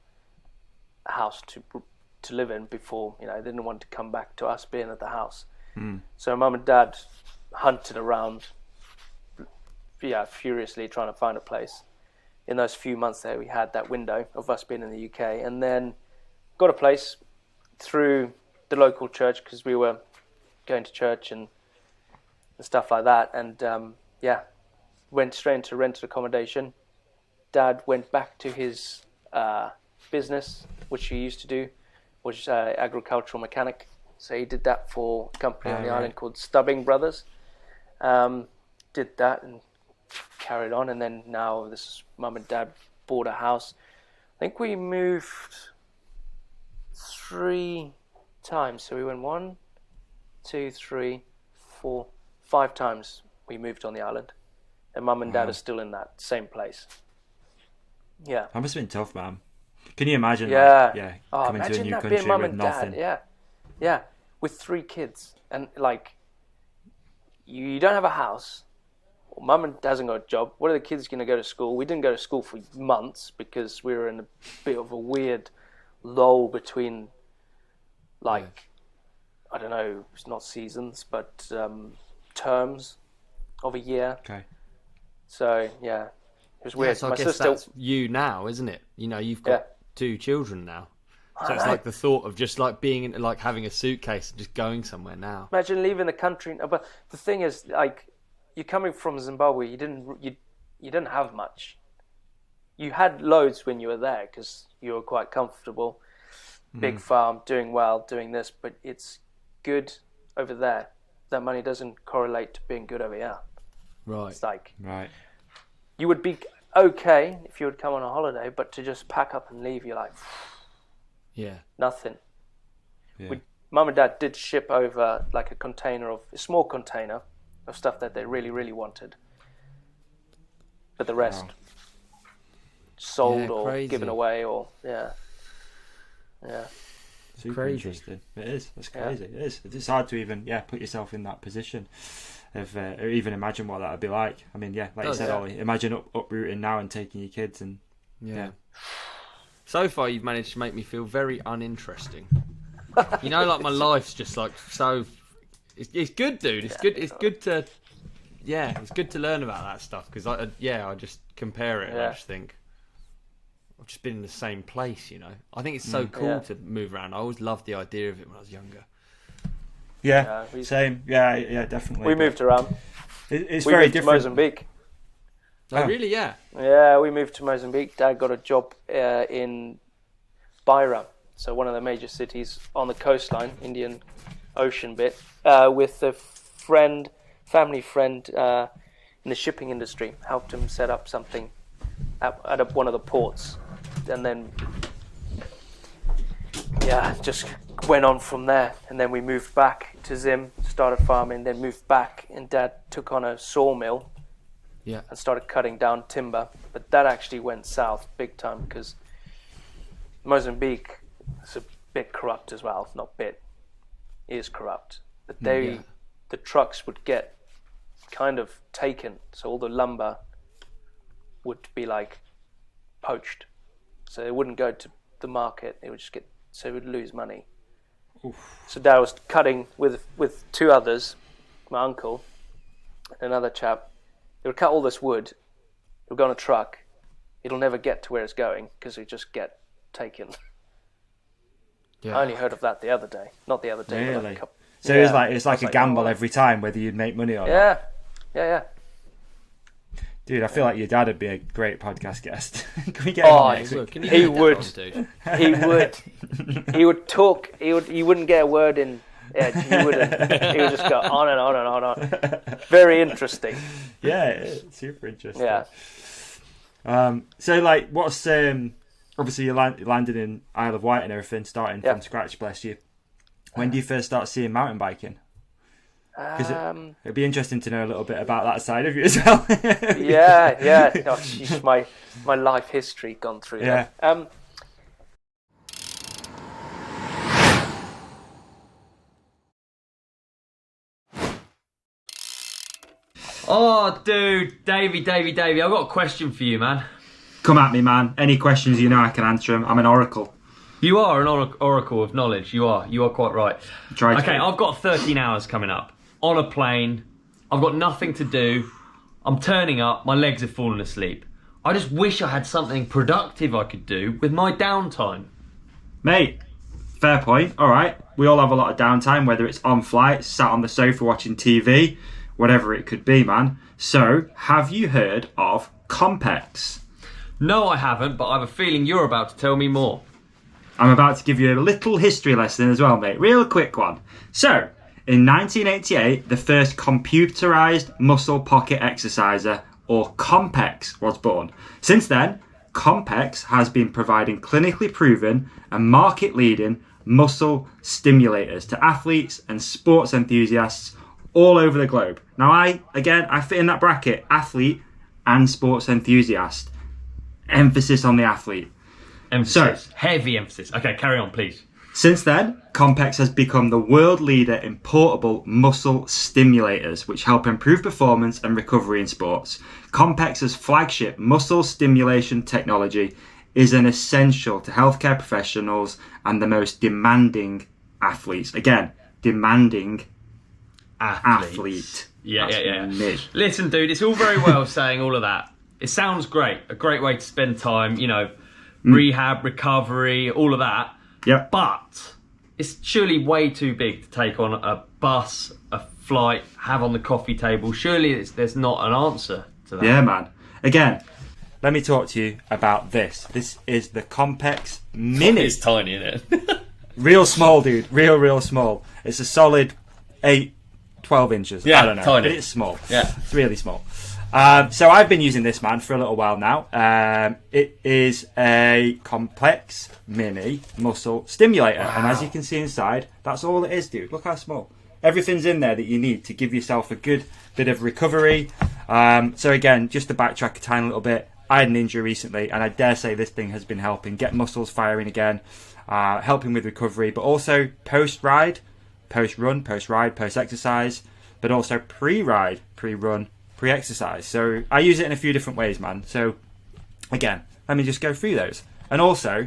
a house to live in before, they didn't want to come back to us being at the house. So Mum and Dad hunted around, furiously trying to find a place. In those few months there, we had that window of us being in the UK, and then got a place through the local church because we were going to church and stuff like that. And went straight into rented accommodation. Dad went back to his business, which he used to do, which is agricultural mechanic. So he did that for a company on the island called Stubbing Brothers. Did that and carried on, and then now Mum and Dad bought a house. I think we moved 3 times. So we went 1, 2, 3, 4, 5 times we moved on the island, and Mum and Dad are still in that same place. Yeah. That must have been tough, man. Can you imagine? Coming to a new country being Mum with and nothing. Dad. Yeah, with 3 kids, and you don't have a house. Mum and Dad hasn't got a job. What are the kids going to go to school? We didn't go to school for months because we were in a bit of a weird lull between, I don't know, it's not seasons, but terms of a year. Okay. So yeah, it was weird. So I My guess sister, that's you now, isn't it? You know, you've got 2 children now. So it's like the thought of just like being in, like having a suitcase and just going somewhere now. imagine leaving the country. But the thing is, like, you're coming from Zimbabwe. You didn't have much. You had loads when you were there because you were quite comfortable. Big farm, doing well, doing this, but it's good over there. That money doesn't correlate to being good over here. Right. It's like Right. you would be okay if you would come on a holiday, but to just pack up and leave, you're like, Yeah. nothing. Yeah. Mum and Dad did ship over like a small container of stuff that they really, really wanted. But the rest sold or crazy. given away or, Super crazy. interesting. It is. That's crazy. It is. It's hard to even put yourself in that position of or even imagine what that would be like. I mean, like you said, Ollie, imagine uprooting now and taking your kids and So far, you've managed to make me feel very uninteresting. You know, like my life's just like so. It's good, dude. It's good. It's good to. Yeah, it's good to learn about that stuff because I just compare it and I just think I've just been in the same place. You know, I think it's so cool to move around. I always loved the idea of it when I was younger. Same. Yeah, definitely. we moved around. It's We very moved to different. Mozambique. Oh, really? Yeah. Yeah, we moved to Mozambique. Dad got a job in Beira, so one of the major cities on the coastline, Indian Ocean bit, with a family friend in the shipping industry. Helped him set up something at one of the ports, and then just went on from there. And then we moved back to Zim, started farming, then moved back, and Dad took on a sawmill. Yeah. And started cutting down timber, but that actually went south big time because Mozambique is a bit corrupt as well. Not bit, is corrupt. But the trucks would get kind of taken, so all the lumber would be like poached, so it wouldn't go to the market. It would just get, so it would lose money. Oof. So Dad was cutting with 2 others, my uncle, and another chap. They would cut all this wood, it would go on a truck, it'll never get to where it's going because it just get taken. Yeah. I only heard of that the other day. Not the other day, but like Really? a couple. So it's like a gamble every time whether you'd make money or not. Yeah. Dude, I feel like your dad would be a great podcast guest. Can we get him on next week? Can you He get that would. on, dude? He would. He would talk. You wouldn't get a word in. Yeah, you wouldn't. He would just go on and on and on and on. Very interesting. Yeah, it's super interesting. Yeah. So like, what's obviously you landed in Isle of Wight and everything, starting from scratch. Bless you. When do you first start seeing mountain biking? Because it'd be interesting to know a little bit about that side of you as well. Yeah. Oh, geez, my life history gone through Yeah. that. Oh, dude, Davey, I've got a question for you, man. Come at me, man. Any questions, you know I can answer them. I'm an oracle. You are an oracle of knowledge. You are quite right. Okay, I've got 13 hours coming up on a plane. I've got nothing to do. I'm turning up. My legs are falling asleep. I just wish I had something productive I could do with my downtime. Mate, fair point. All right. We all have a lot of downtime, whether it's on flights, sat on the sofa watching TV, whatever it could be, man. So, have you heard of Compex? No, I haven't, but I have a feeling you're about to tell me more. I'm about to give you a little history lesson as well, mate. Real quick one. So, in 1988, the first computerized muscle pocket exerciser, or Compex, was born. Since then, Compex has been providing clinically proven and market-leading muscle stimulators to athletes and sports enthusiasts all over the globe. Now, I fit in that bracket, athlete and sports enthusiast. Emphasis on the athlete. Emphasis. So, heavy emphasis. Okay, carry on, please. Since then, Compex has become the world leader in portable muscle stimulators, which help improve performance and recovery in sports. Compex's flagship muscle stimulation technology is an essential to healthcare professionals and the most demanding athletes. Again, demanding athlete. Yeah. Me. Listen, dude, it's all very well saying all of that. It sounds great. A great way to spend time, rehab, recovery, all of that. Yeah. But it's surely way too big to take on a bus, a flight, have on the coffee table. Surely there's not an answer to that. Yeah, man. Again, let me talk to you about this. This is the Compex Mini. It's tiny, isn't it? Real small, dude. Real small. It's a solid 12 inches. Yeah, I don't know. tiny. But it's small. Yeah. It's really small. So I've been using this, man, for a little while now. It is a Compex Mini muscle stimulator. Wow. And as you can see inside, that's all it is, dude. Look how small. Everything's in there that you need to give yourself a good bit of recovery. So again, just to backtrack a tiny little bit, I had an injury recently, and I dare say this thing has been helping get muscles firing again, helping with recovery, but also post-ride, post-run, post-ride, post-exercise, but also pre-ride, pre-run, pre-exercise. So I use it in a few different ways, man. So again, let me just go through those. And also,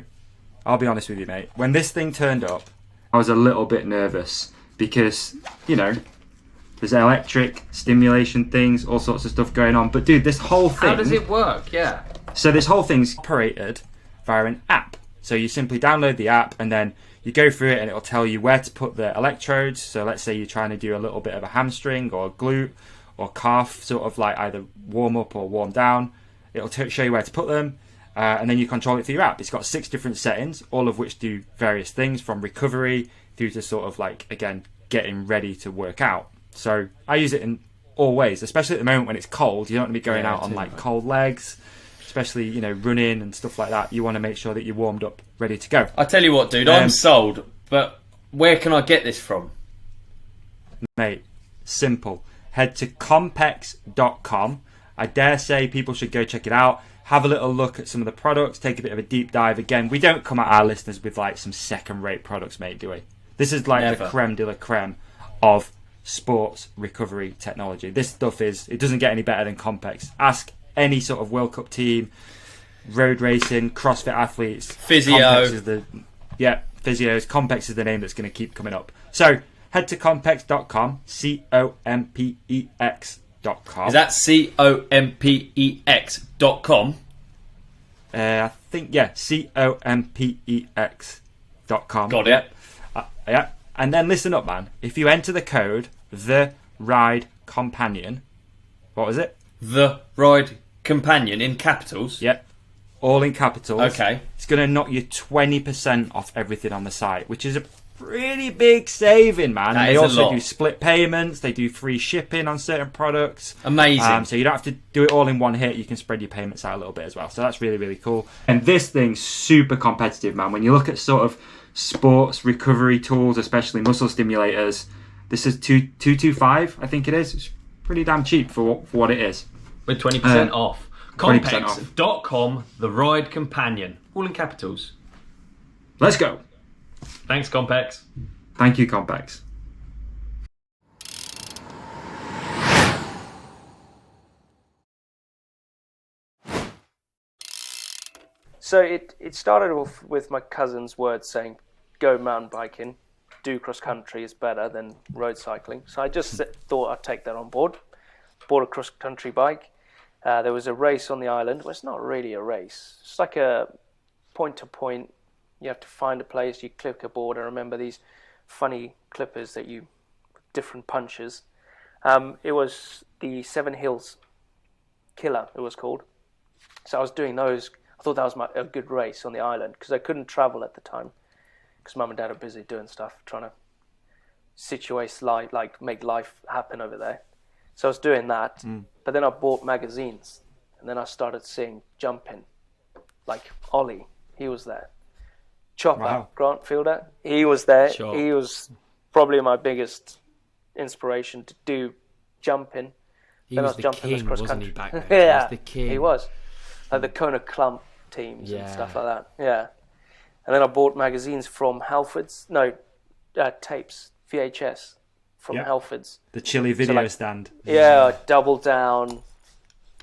I'll be honest with you, mate, when this thing turned up, I was a little bit nervous because, there's electric stimulation things, all sorts of stuff going on. But dude, this whole thing... How does it work? Yeah. So this whole thing's operated via an app. So you simply download the app and then you go through it and it'll tell you where to put the electrodes. So let's say you're trying to do a little bit of a hamstring or a glute or calf, sort of like either warm up or warm down. It'll show you where to put them. And then you control it through your app. It's got 6 different settings, all of which do various things from recovery through to sort of like, again, getting ready to work out. So I use it in all ways, especially at the moment when it's cold. You don't want to be going out on like cold legs, especially, running and stuff like that. You want to make sure that you're warmed up, ready to go. I tell you what, dude, I'm sold, but where can I get this from? Mate, simple. Head to compex.com. I dare say people should go check it out. Have a little look at some of the products, take a bit of a deep dive. Again, we don't come at our listeners with like some second-rate products, mate, do we? This is like the creme de la creme of sports recovery technology. This stuff it doesn't get any better than Compex. Ask any sort of World Cup team, road racing, CrossFit athletes. Physio. Physios. Compex is the name that's going to keep coming up. So head to compex.com, compex.com. Is that compex.com? I think, compex.com. Got it. Yeah. And then listen up, man. If you enter the code The Ride Companion, what was it? The Ride Companion in capitals. Yep, all in capitals. Okay. It's going to knock you 20% off everything on the site, which is a pretty big saving, man. That They is a also lot. do split payments. They do free shipping on certain products. Amazing. So you don't have to do it all in one hit. You can spread your payments out a little bit as well. So that's really, really cool. And this thing's super competitive, man. When you look at sort of sports recovery tools, especially muscle stimulators, this is 225, I think it is. It's pretty damn cheap for what it is. With 20% off. 20% off. Compex.com, the Ride Companion. All in capitals. Let's go. Thanks, Compex. Thank you, Compex. So it started off with my cousin's words saying, go mountain biking, do cross country is better than road cycling. So I just thought I'd take that on board. Bought a cross country bike. There was a race on the island. Well, it's not really a race. It's like a point to point. You have to find a place, you click a board. I remember these funny clippers that different punches. It was the 7 Hills Killer, it was called. So I was doing those. I thought that was a good race on the island because I couldn't travel at the time because Mum and Dad are busy doing stuff, trying to situate life, like make life happen over there. So I was doing that, but then I bought magazines, and then I started seeing jumping, like Olly, he was there. Chopper, Grant Fielder, he was there. Sure. He was probably my biggest inspiration to do jumping. He then was I was the jumping king, cross wasn't he, country. back then? Yeah, He was the king. he was. Like the Kona Clump teams and Yeah. stuff like that. Yeah. And then I bought magazines from Halfords. No, tapes, VHS from Halfords. The chili video stand. Yeah, Double Down,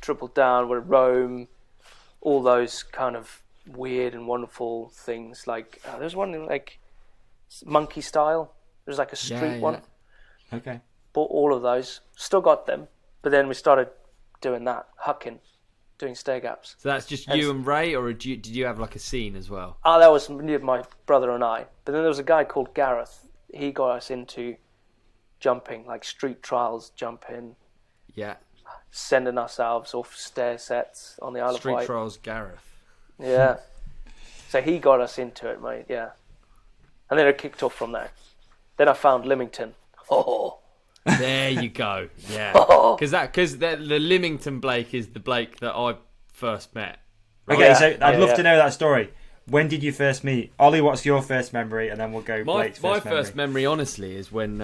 Triple Down, with Rome, all those kind of weird and wonderful things. Like there's one like Monkey Style. There's like a street one. Okay. bought all of those. Still got them, but then we started doing that, hucking, doing stair gaps. So that's just you and Ray, or did you have like a scene as well? Oh, that was me, my brother and I. But then there was a guy called Gareth. He got us into jumping, like street trials jumping. Yeah. Sending ourselves off stair sets on the Isle of Wight. Street Trials Gareth. Yeah. So he got us into it, mate, yeah. And then it kicked off from there. Then I found Lymington. Oh. There you go. Yeah. Because the Lymington Blake is the Blake that I first met. Right? Okay, so I'd love to know that story. When did you first meet? Ollie, what's your first memory? And then we'll go Blake's my first memory. first memory, honestly, is when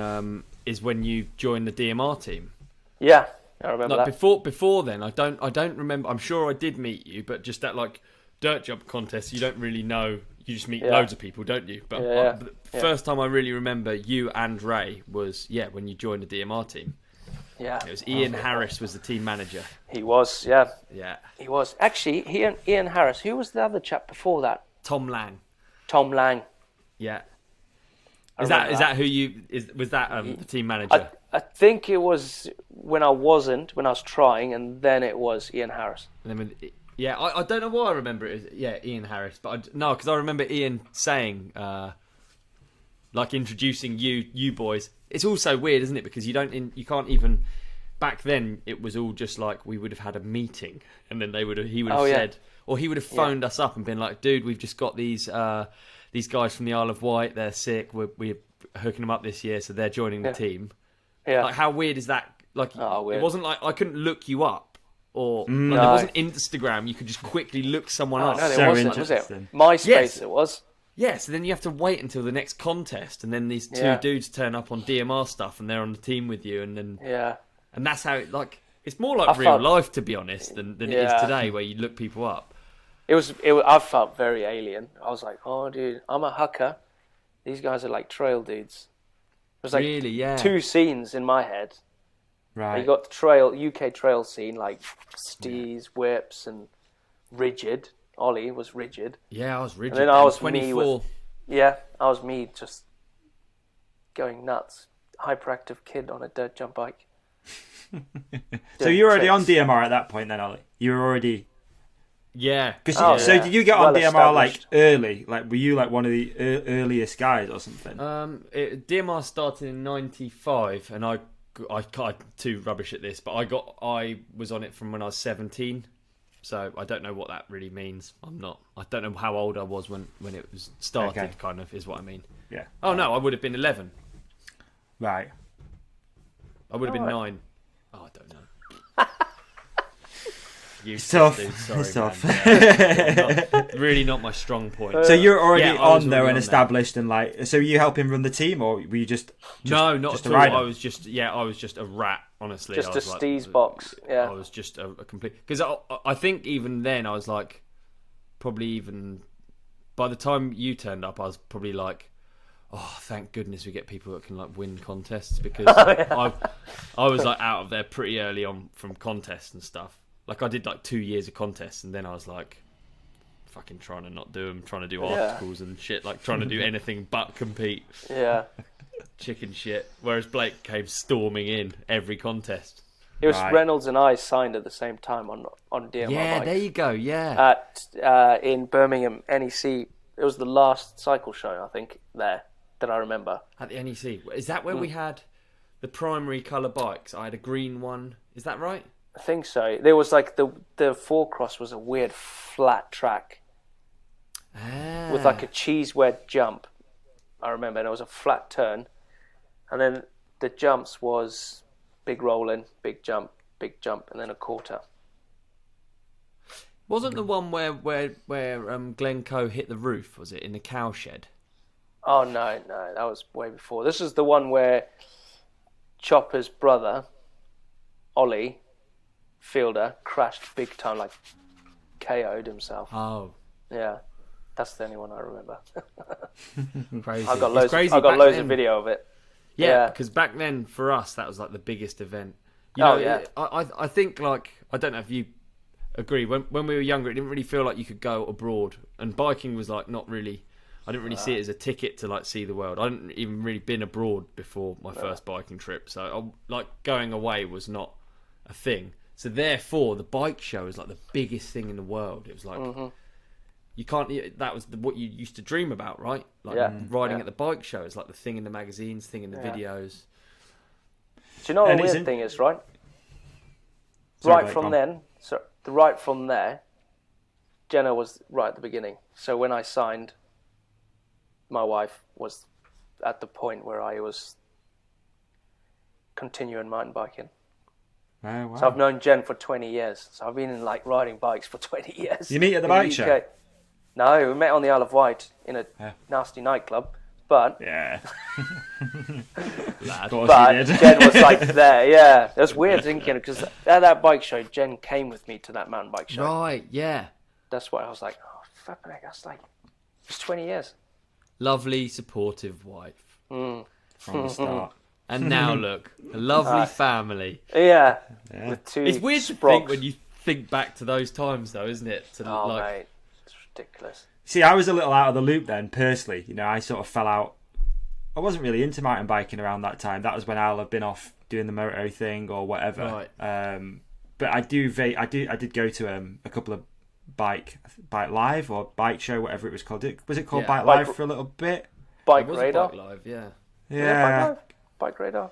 you joined the DMR team. Yeah, I remember that. Before then, I don't remember. I'm sure I did meet you, but just at like dirt jump contests, you don't really know. You just meet loads of people, don't you? But the first time I really remember you and Ray was when you joined the DMR team. Yeah, it was Ian Harris was the team manager. He was, yeah, he was. Actually, Ian Harris. Who was the other chap before that? Tom Lang. Yeah. Was that the team manager? I think it was when I was trying, and then it was Ian Harris. And then I don't know why I remember it as Ian Harris, but because I remember Ian saying, like introducing you boys. It's also weird, isn't it? Because you can't even. Back then, it was all just like we would have had a meeting, and then he would have said, or he would have phoned us up and been like, "Dude, we've just got these guys from the Isle of Wight. They're sick. We're hooking them up this year, so they're joining the team." Yeah. Like, how weird is that? Like, weird. It wasn't like I couldn't look you up, or there wasn't Instagram. You could just quickly look someone up. No, there wasn't. Was it? MySpace, it was. Yeah, so then you have to wait until the next contest, and then these two dudes turn up on DMR stuff, and they're on the team with you, and then and that's how it's more like real life, to be honest, than it is today, where you look people up. It was. I felt very alien. I was like, oh, dude, I'm a hooker. These guys are like trail dudes. It was like really, two scenes in my head. Right. You got the UK trail scene, like Steez, Whips, and Rigid. Ollie was Rigid. Yeah, I was Rigid. And then I was 24. I was me just going nuts. Hyperactive kid on a dirt jump bike. So you were already on DMR at that point then, Ollie? You were already... Yeah. So did you get on DMR like early? Like, were you like one of the earliest guys or something? DMR started in '95, and I'm too rubbish at this, but I was on it from when I was 17. So I don't know what that really means. I don't know how old I was when it was started. Kind of is what I mean. Yeah. Oh no, I would have been 11. Right. I would have been 9. Oh, I don't know. It's tough. Dude. Sorry, it's tough. Really not my strong point. So you're already on there and established, and like, so were you helping run the team, or were you just no, not just at a all. rider? I was just a rat. Honestly, just I a was Steez box. Yeah, I was just a complete. Because I think even then I was like, probably even by the time you turned up, I was probably like, oh, thank goodness we get people that can like win contests, because I was like out of there pretty early on from contests and stuff. Like I did like 2 years of contests, and then I was like, fucking trying to not do them, trying to do articles and shit, like trying to do anything but compete. Yeah. Chicken shit. Whereas Blake came storming in every contest. It was Reynolds and I signed at the same time on DMR Yeah, bikes. there you go. Yeah. At in Birmingham NEC, it was the last cycle show I think that I remember. At the NEC, is that where we had the primary colour bikes? I had a green one. Is that right? I think so. There was like the four-cross was a weird flat track with like a cheese wedge jump. I remember, and it was a flat turn, and then the jumps was big rolling, big jump, and then a quarter. Wasn't the one where Glencoe hit the roof? Was it in the cowshed? Oh no, that was way before. This is the one where Chopper's brother, Ollie Fielder, crashed big time, like KO'd himself. Oh, yeah, that's the only one I remember. Crazy. I got loads of video of it. Yeah, because back then for us that was like the biggest event. I think, like, I don't know if you agree. When we were younger, it didn't really feel like you could go abroad, and biking was like not really. I didn't really see it as a ticket to like see the world. I hadn't even really been abroad before my first biking trip, so like going away was not a thing. So therefore, the bike show is like the biggest thing in the world. It was like you can't. That was what you used to dream about, right? Like riding at the bike show is like the thing in the magazines, thing in the videos. Do you know what the weird thing is, right? Sorry, Right from there, Jenna was right at the beginning. So when I signed, my wife was at the point where I was continuing mountain biking. Oh, wow. So I've known Jen for 20 years. So I've been in like riding bikes for 20 years. You meet at the bike show? No, we met on the Isle of Wight in a nasty nightclub. But but Jen was like there. Yeah, that's weird thinking because at that bike show, Jen came with me to that mountain bike show. Right, yeah. That's why I was like, oh, fuck, that's like, it's 20 years. Lovely, supportive wife. From the start. And now look, a lovely family. Yeah. With two It's weird to think when you think back to those times, though, isn't it? Mate, it's ridiculous. See, I was a little out of the loop then, personally. You know, I sort of fell out. I wasn't really into mountain biking around that time. That was when I'll have been off doing the moto thing or whatever. Right. But I did go to a couple of bike live or bike show, whatever it was called. Was it called Bike Live for a little bit? Bike It was Radar. Bike Live, yeah. Yeah. Bike Radar.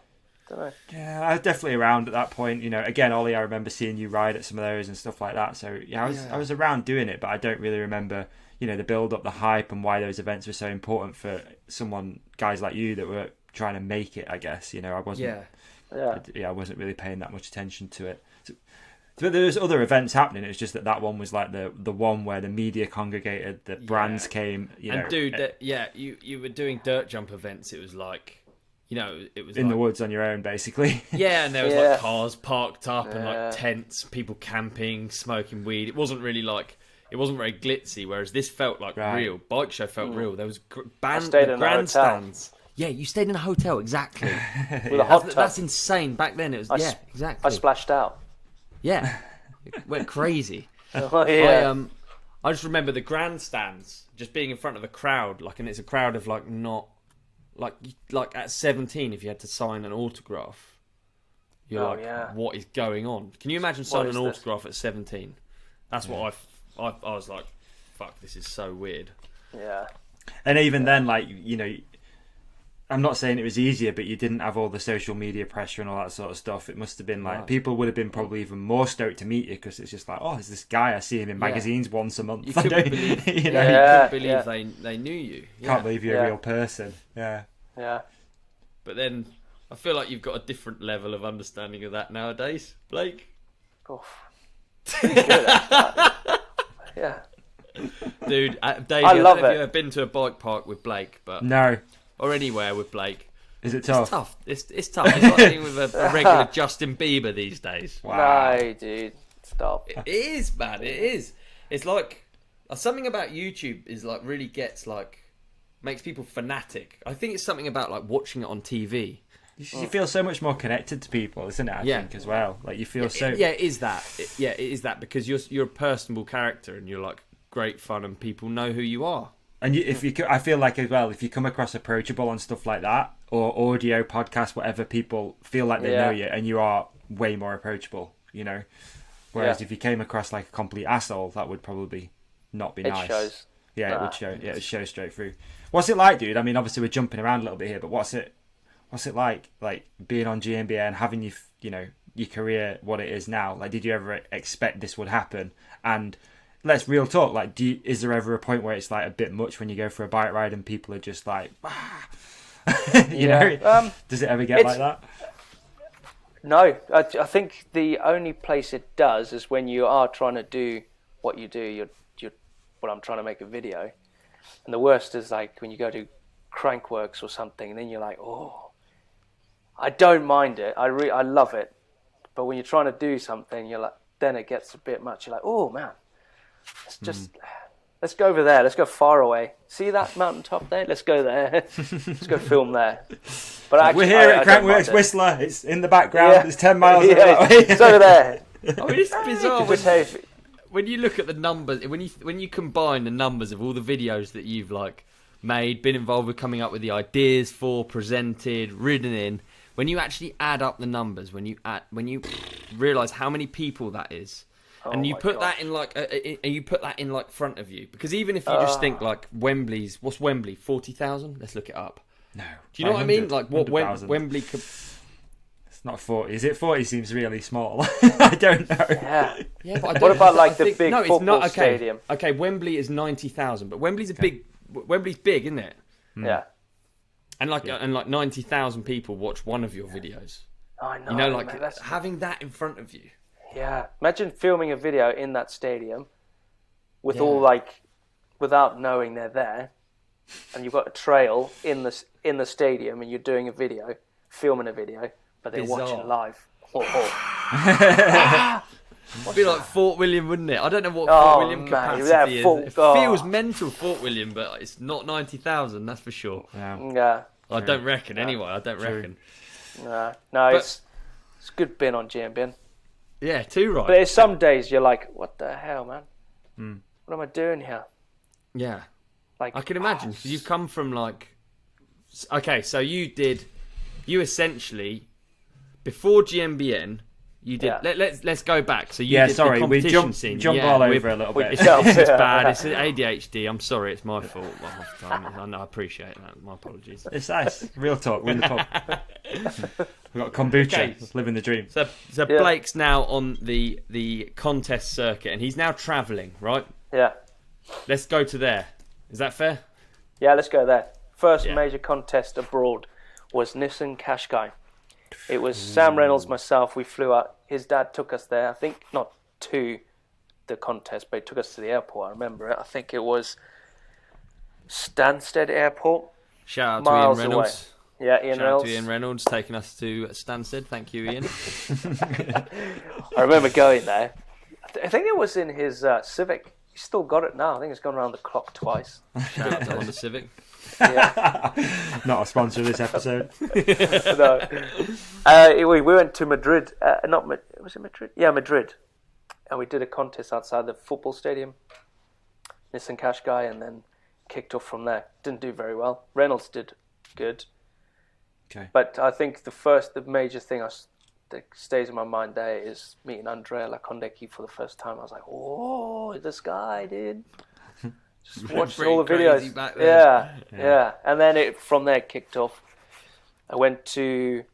Don't know. Yeah, I was definitely around at that point. You know, again, Ollie, I remember seeing you ride at some of those and stuff like that. So yeah, I was around doing it, but I don't really remember, you know, the build up, the hype, and why those events were so important for guys like you that were trying to make it. I guess, you know, I wasn't. I wasn't really paying that much attention to it. But there was other events happening. It was just that one was like the one where the media congregated, the brands came. You know, and dude, you were doing dirt jump events. It was like, you know, it was in like, the woods on your own, basically. Yeah, and there was like cars parked up and like tents, people camping, smoking weed. It wasn't really like, it wasn't very glitzy. Whereas this felt like real. Bike show felt real. There was grandstands. Yeah, you stayed in a hotel, exactly. With a hot tub. That's insane. Back then, it was exactly. I splashed out. Yeah, it went crazy. Oh, yeah. I just remember the grandstands just being in front of a crowd, like, and it's a crowd of like not like at 17, if you had to sign an autograph, you're what is going on? Can you imagine signing an autograph at 17? That's what I was like, fuck, this is so weird. Yeah. And even then, like, you know, I'm not saying it was easier, but you didn't have all the social media pressure and all that sort of stuff. It must have been like, people would have been probably even more stoked to meet you because it's just like, oh, there's this guy, I see him in magazines once a month. You couldn't believe, you couldn't believe they knew you. Can't believe you're a real person. Yeah. Yeah. But then I feel like you've got a different level of understanding of that nowadays, Blake. Oh, pretty good, actually. Yeah. Dude, Dave, I love have you it. ever been to a bike park with Blake? No. Or anywhere with Blake? Is it tough? It's tough. It's tough. It's like being with a regular Justin Bieber these days. Wow. No, dude. Stop. It is, man. It is. It's like something about YouTube is like really gets like makes people fanatic. I think it's something about like watching it on TV. You feel so much more connected to people, isn't it? I think as well. Like you feel so. Yeah, it is that. It is that because you're a personable character and you're like great fun and people know who you are. And I feel like as well, if you come across approachable and stuff like that, or audio, podcast, whatever, people feel like they know you, and you are way more approachable, you know. Whereas if you came across like a complete asshole, that would probably not be nice. It shows. Yeah, it would show. Yeah, it would show straight through. What's it like, dude? I mean, obviously we're jumping around a little bit here, but what's it like being on Gmbn, having your career what it is now? Like, did you ever expect this would happen? And let's real talk. Like, is there ever a point where it's like a bit much when you go for a bike ride and people are just like, you know? Does it ever get like that? No, I think the only place it does is when you are trying to do what you do. You're I'm trying to make a video, and the worst is like when you go to Crankworks or something, and then you're like, oh, I don't mind it. I love it, but when you're trying to do something, you're like, then it gets a bit much. You're like, oh man. Let's go over there. Let's go far away. See that mountaintop there? Let's go there. Let's go film there. But actually, we're here at Crankworks Whistler. It's in the background. Yeah. It's 10 miles away. It's over there. I mean, it's bizarre when you look at the numbers. When you combine the numbers of all the videos that you've like made, been involved with coming up with the ideas for, presented, ridden in. When you actually add up the numbers, when you realise how many people that is, and you put that in like front of you, because even if you just think like what's Wembley, 40,000? Let's look it up. No. Do you know what I mean? Like what Wembley could. It's not 40. Is it 40? Seems really small. I don't know. Yeah. Yeah, but What about like the big football okay. stadium? Okay, Wembley is 90,000, but Wembley's Wembley's big, isn't it? Yeah. And like 90,000 people watch one of your videos. I know. You know, like man, having that in front of you. Yeah. Imagine filming a video in that stadium with all like without knowing they're there, and you've got a trail in the stadium, and you're doing a video, filming a video, but they're watching live. It'd be like Fort William, wouldn't it? I don't know what Fort William capacity is. It feels mental, Fort William, but it's not 90,000, that's for sure. Yeah. I don't reckon, anyway. I don't reckon. No, it's good being on Gmbn. Yeah, too right. But there's some days you're like, what the hell, man? What am I doing here? Yeah. Like, I can imagine, because you've come from like... Okay, so you essentially, before Gmbn, you did... Let's go back. So you did the competition scene. Jump all over a little bit. It's bad. It's ADHD. I'm sorry. It's my fault half the time. I appreciate that. My apologies. It's nice. Real talk. We're in the pub. We've got kombucha. Okay. Living the dream. So Blake's now on the contest circuit, and he's now travelling, right? Yeah. Let's go to there. Is that fair? Yeah, let's go there. First major contest abroad was Nissan Qashqai. It was Sam Reynolds, myself. We flew out. His dad took us there. I think not to the contest, but he took us to the airport. I remember it. I think it was Stansted Airport. Shout out to Ian Reynolds. Away. Yeah, Ian Reynolds. Shout out to Ian Reynolds taking us to Stansted. Thank you, Ian. I remember going there. I think it was in his Civic. He's still got it now. I think it's gone around the clock twice. Shout out to Honda Civic. Yeah. Not a sponsor of this episode. No. We went to Madrid. Was it Madrid? Yeah, Madrid. And we did a contest outside the football stadium. Nissan Qashqai, and then kicked off from there. Didn't do very well. Reynolds did good. Okay. But I think the major thing that stays in my mind there is meeting Andrea Lacondecchi for the first time. I was like, oh, this guy, dude. Just watched all the videos. Back then. Yeah. And then from there kicked off. I went to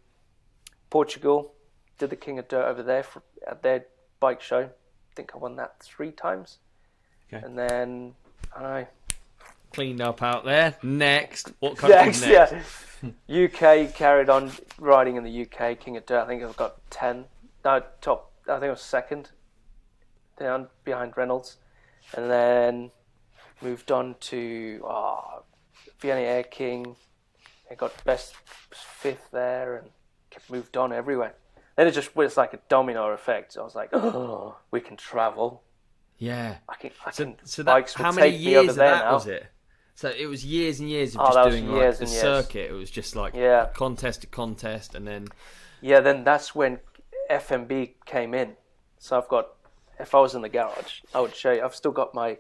Portugal, did the King of Dirt over there at their bike show. I think I won that 3 times. Okay. And then I cleaned up out there. Next, what comes next? Yeah. UK, carried on riding in the UK, King of Dirt. I think I've got 10. No, top. I think I was second, down behind Reynolds, and then moved on to Vienna Air King. I got best 5th there, and moved on everywhere. Then it just was like a domino effect. So I was like, oh, we can travel. Yeah. I can. So bikes how will many take years me over of there that now. was it? So it was years and years of just doing like the circuit. It was just like contest to contest, and then then that's when FMB came in. So if I was in the garage, I would show you. I've still got my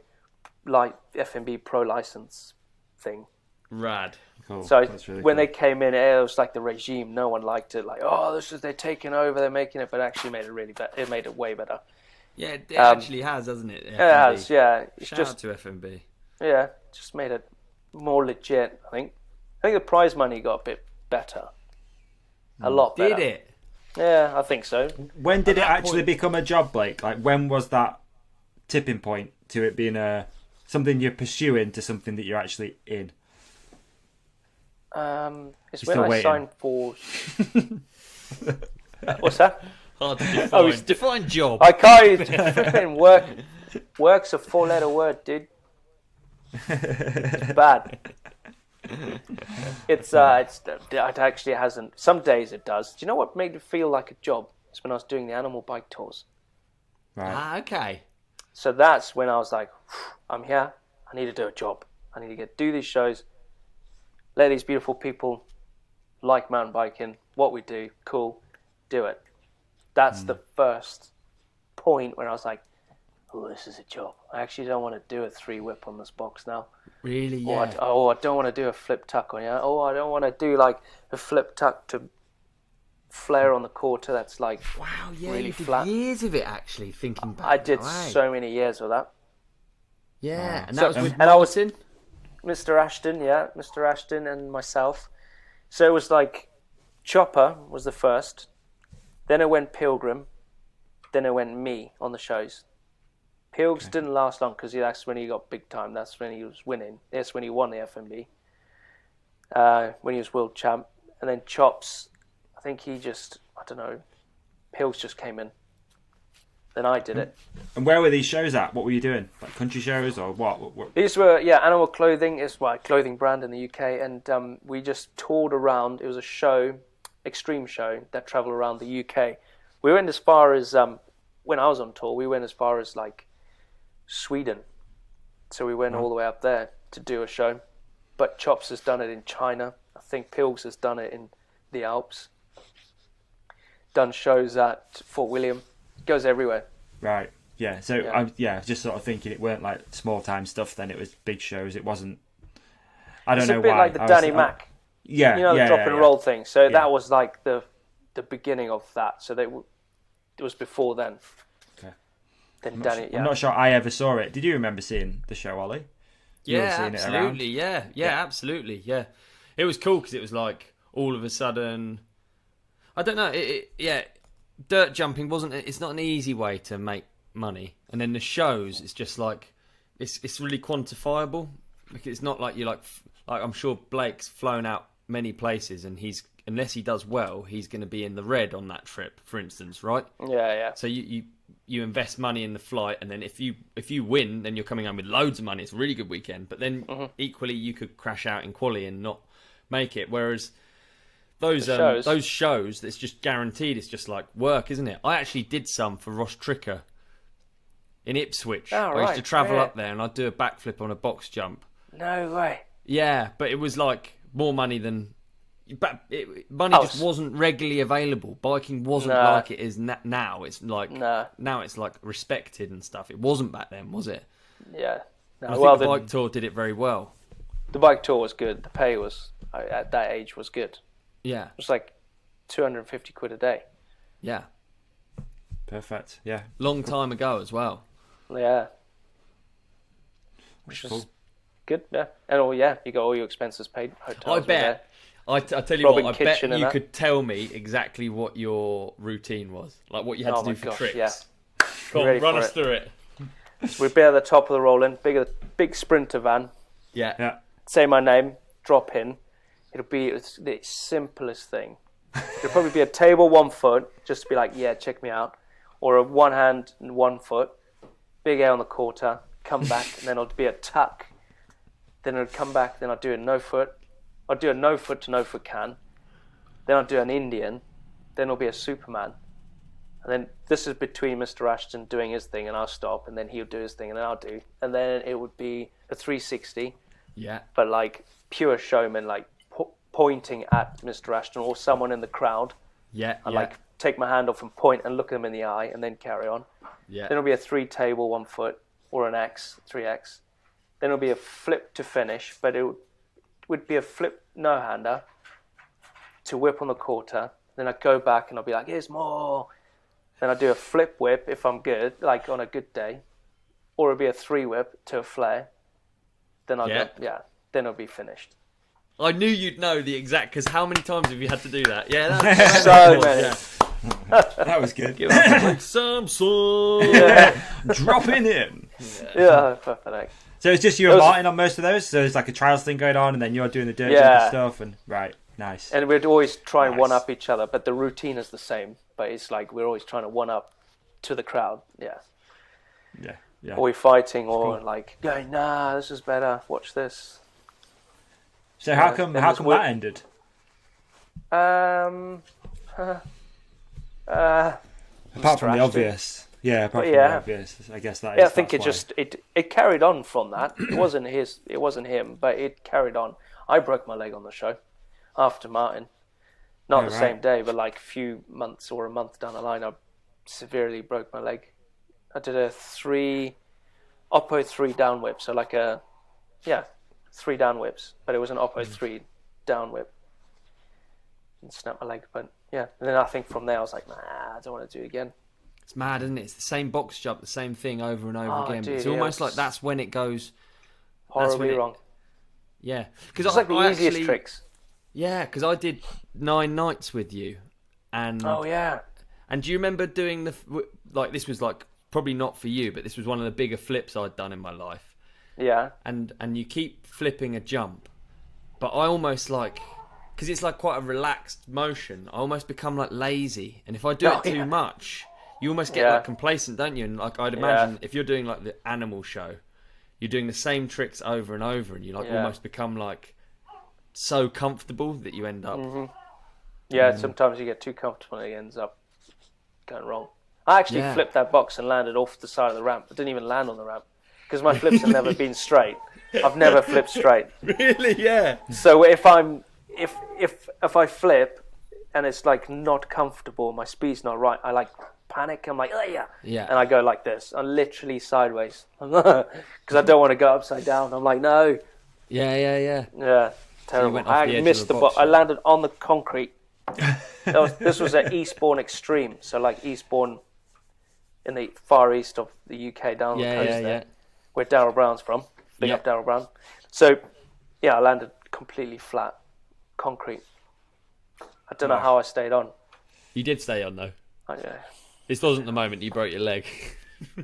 FMB Pro license thing. Rad. Cool. So when they came in, it was like the regime. No one liked it. Like, they're taking over, they're making it, but actually made it really better. It made it way better. Yeah, it actually has, hasn't it? FMB. It has, yeah. Shout out to FMB. Yeah, just made it more legit, I think. I think the prize money got a bit better. A lot better. Did it? Yeah, I think so. When did it actually become a job, Blake? Like, when was that tipping point to it being something you're pursuing to something that you're actually in? It's when I signed for... What's that? Hard to define. Define job. I can't flipping work. Work's a 4-letter word, dude. It's bad. It actually hasn't. Some days it does. Do you know what made it feel like a job? It's when I was doing the animal bike tours. Right. Okay. So that's when I was like, I'm here. I need to do a job. I need to do these shows. Let these beautiful people like mountain biking. What we do, cool. Do it. That's the first point where I was like, oh, this is a job. I actually don't want to do a 3-whip on this box now. Really? Or Yeah. I don't want to do a flip tuck on you. Oh, I don't want to do like a flip tuck to flare on the quarter. That's like Wow. Yeah. really you did flat. years of it actually. Thinking back. I did now, eh? so many years with that. Yeah, and So- that was with and I was- Martin. Mr. Ashton and myself. So it was like Chopper was the first, then it went Pilgrim, then it went me on the shows. Pilgs didn't last long because that's when he got big time. That's when he was winning. That's when he won the FMB. When he was world champ. And then Chops, I think he just, I don't know, Pilgs just came in. Then I did it. And where were these shows at? What were you doing? Like country shows or what? These were, Animal Clothing is a clothing brand in the UK, and we just toured around. It was a show, extreme show, that travelled around the UK. We went as far as, when I was on tour, we went as far as like Sweden. So we went all the way up there to do a show. But Chops has done it in China. I think Pilgs has done it in the Alps. Done shows at Fort William. Goes everywhere. Right. Yeah. So Yeah. I was just sort of thinking it weren't like small time stuff. Then it was big shows. It wasn't. I don't It's know a bit why. like the I was- Danny Mac. Yeah. You know, the yeah, drop yeah, and yeah. roll thing. So Yeah. that was like the beginning of that. So it was before then. Okay. Then Danny, I'm not sure I ever saw it. Did you remember seeing the show, Ollie? You Yeah, were seeing it around? absolutely. Yeah, absolutely. Yeah, it was cool because it was like all of a sudden, I don't know. Dirt jumping wasn't. It's not an easy way to make money, and then the shows, it's just like it's really quantifiable because it's not like like I'm sure Blake's flown out many places, and unless he does well, he's going to be in the red on that trip, for instance, right? Yeah. So you invest money in the flight, and then if you win, then you're coming home with loads of money. It's a really good weekend. But then equally, you could crash out in quali and not make it. Whereas those shows, it's just guaranteed. It's just like work, isn't it? I actually did some for Ross Tricker in Ipswich. Oh, I used to right, travel yeah. up there, and I'd do a backflip on a box jump. No way. Yeah, but it was like more money than. But money Oh, just wasn't regularly available. Biking wasn't No. like it is now. It's like No. now it's like respected and stuff. It wasn't back then, was it? Yeah. No, And I well, think the bike tour did it very well. the bike tour was good. The pay was at that age was good. Yeah, It was like 250 quid a day. yeah. Perfect. Yeah. Long time ago as well. Yeah. Which was Cool. good. Yeah. And you got all your expenses paid. Hotels I were bet. there. I tell you Robin what. I bet Kitchen and you that. could tell me exactly what your routine was, like what you had Oh to do my for gosh, tricks. yeah. Come on, Ready run for us it. through it. We'd be at the top of the rolling, big sprinter van. Yeah. Yeah. Say my name, drop in. It'll be the simplest thing. It'll probably be a table 1 foot, just to be like, yeah, check me out. Or a 1 hand and 1 foot, big air on the quarter, come back, and then it'll be a tuck. Then it'll come back, then I'll do a no foot. I'll do a no foot to no foot can. Then I'll do an Indian. Then it'll be a Superman. And then this is between Mr. Ashton doing his thing, and I'll stop, and then he'll do his thing, and then I'll do. And then it would be a 360. Yeah. But like pure showman, like pointing at Mr. Ashton or someone in the crowd. Yeah. I yeah. like take my hand off and point and look at them in the eye and then carry on. Yeah. Then it'll be a 3 table 1 foot or an X, 3X. Then it'll be a flip to finish, but it would be a flip no hander to whip on the quarter. Then I go back and I'll be like, here's more. Then I do a flip whip if I'm good, like on a good day, or it'll be a 3 whip to a flare. Then then it'll be finished. I knew you'd know the exact, because how many times have you had to do that? Yeah, that's So many. That was good. like Samson. Yeah, Dropping in. yeah, perfect. So it's just you It and was- Martin on most of those. So it's like a trials thing going on, and then you're doing the dirt Yeah. jumping stuff. And right, nice. And we'd always try and Nice. one up each other, but the routine is the same. But it's like we're always trying to one up to the crowd. Yeah. Yeah, yeah. Or we're fighting or cool. like going, nah, this is better. Watch this. So how Yeah, come it how was come work- that ended? Apart from the Ashton. obvious, yeah. Apart from Yeah. the obvious, I guess that is. Yeah, I think that's it why. just it carried on from that. It wasn't him, but it carried on. I broke my leg on the show after Martin. Not Oh, the right. same day, but like a few months or a month down the line, I severely broke my leg. I did a Oppo 3 down whip. So like 3 down whips, but it was an Oppo 3 down whip. And snapped my leg, but yeah. And then I think from there I was like, nah, I don't want to do it again. It's mad, isn't it? It's the same box jump, the same thing over and over again. Dude, It's almost like that's when it goes horribly wrong. Yeah, because It's like the easiest tricks. Yeah, because I did 9 nights with you, and and do you remember doing this was like probably not for you, but this was one of the bigger flips I'd done in my life. Yeah. And you keep flipping a jump, but I almost like, because it's like quite a relaxed motion, I almost become like lazy, and if I do it too much, you almost get like complacent, don't you? And like I'd imagine if you're doing like the animal show, you're doing the same tricks over and over, and you like almost become like so comfortable that you end up. Mm-hmm. Yeah, sometimes you get too comfortable and it ends up going wrong. I actually flipped that box and landed off the side of the ramp. I didn't even land on the ramp because my flips have never been straight. I've never flipped straight. Really? Yeah. So if I flip and it's like not comfortable, my speed's not right, I like panic. I'm like, oh yeah, and I go like this. I'm literally sideways because I don't want to go upside down. I'm like, no. Yeah. Yeah, terrible. So I missed the box. I landed on the concrete. This was at Eastbourne Extreme, so like Eastbourne in the far east of the UK, down the coast there, where Darryl Brown's from. Big up Darryl Brown. So, I landed completely flat, concrete. I don't know how I stayed on. You did stay on though. This wasn't the moment you broke your leg.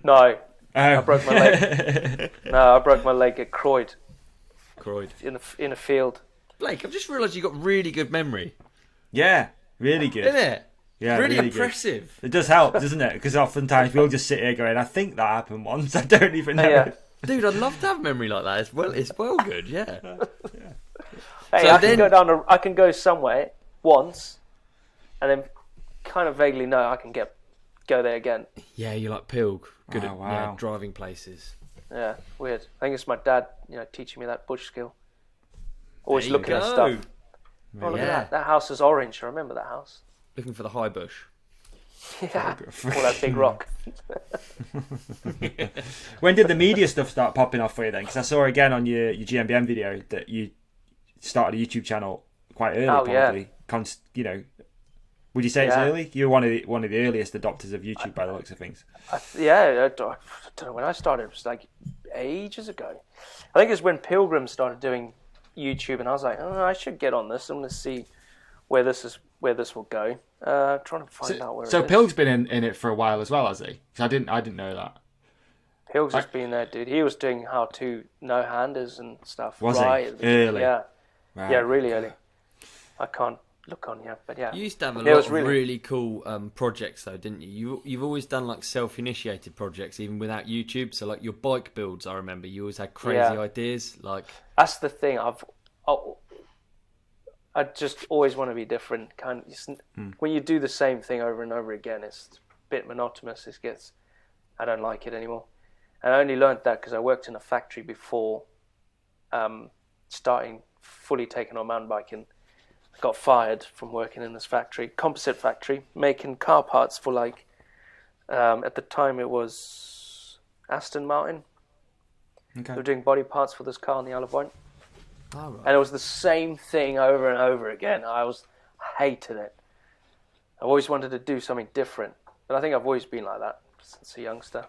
No, I broke my leg. No, I broke my leg at Croyd. In a field. Blake, I've just realised you got really good memory. Yeah, really good. Isn't it? Yeah, really Good. impressive. It does help, doesn't it? Because oftentimes we'll just sit here going, I think that happened once. I don't even know. Yeah. Dude, I'd love to have a memory like that. It's well good, yeah. Hey, so I can go somewhere once, and then kind of vaguely know I can go there again. Yeah, you're like Pilg, good at driving places. Yeah, weird. I think it's my dad, teaching me that bush skill. Always looking at stuff. Oh, look at that. That house is orange. I remember that house. Looking for the high bush. Yeah, or that big rock. When did the media stuff start popping off for you then? Because I saw again on your Gmbn video that you started a YouTube channel quite early, probably. Yeah. Would you say it's early? You're one of the earliest adopters of YouTube by the looks of things. I don't know when I started. It was like ages ago. I think it's when Pilgrim started doing YouTube, and I was like, I should get on this. I'm going to see where this will go. Trying to find out where. So Pilg's been in it for a while as well, has he? I didn't know that. Pilg's has been there, dude. He was doing how to no-handers and stuff. Was he? Early? Yeah. Right. Yeah, really early. I can't look on yet, but yeah. You used to have a lot of really cool projects though, didn't you? You've always done like self-initiated projects even without YouTube. So like your bike builds, I remember you always had crazy ideas. Like that's the thing. I just always want to be different. When you do the same thing over and over again, it's a bit monotonous. I don't like it anymore. And I only learned that because I worked in a factory before starting fully taking on mountain biking. I got fired from working in this factory, composite factory, making car parts for like, at the time it was Aston Martin. Okay. They were doing body parts for this car on the Isle of Wight. Oh, right. And it was the same thing over and over again. I hated it. I always wanted to do something different. But I think I've always been like that since a youngster.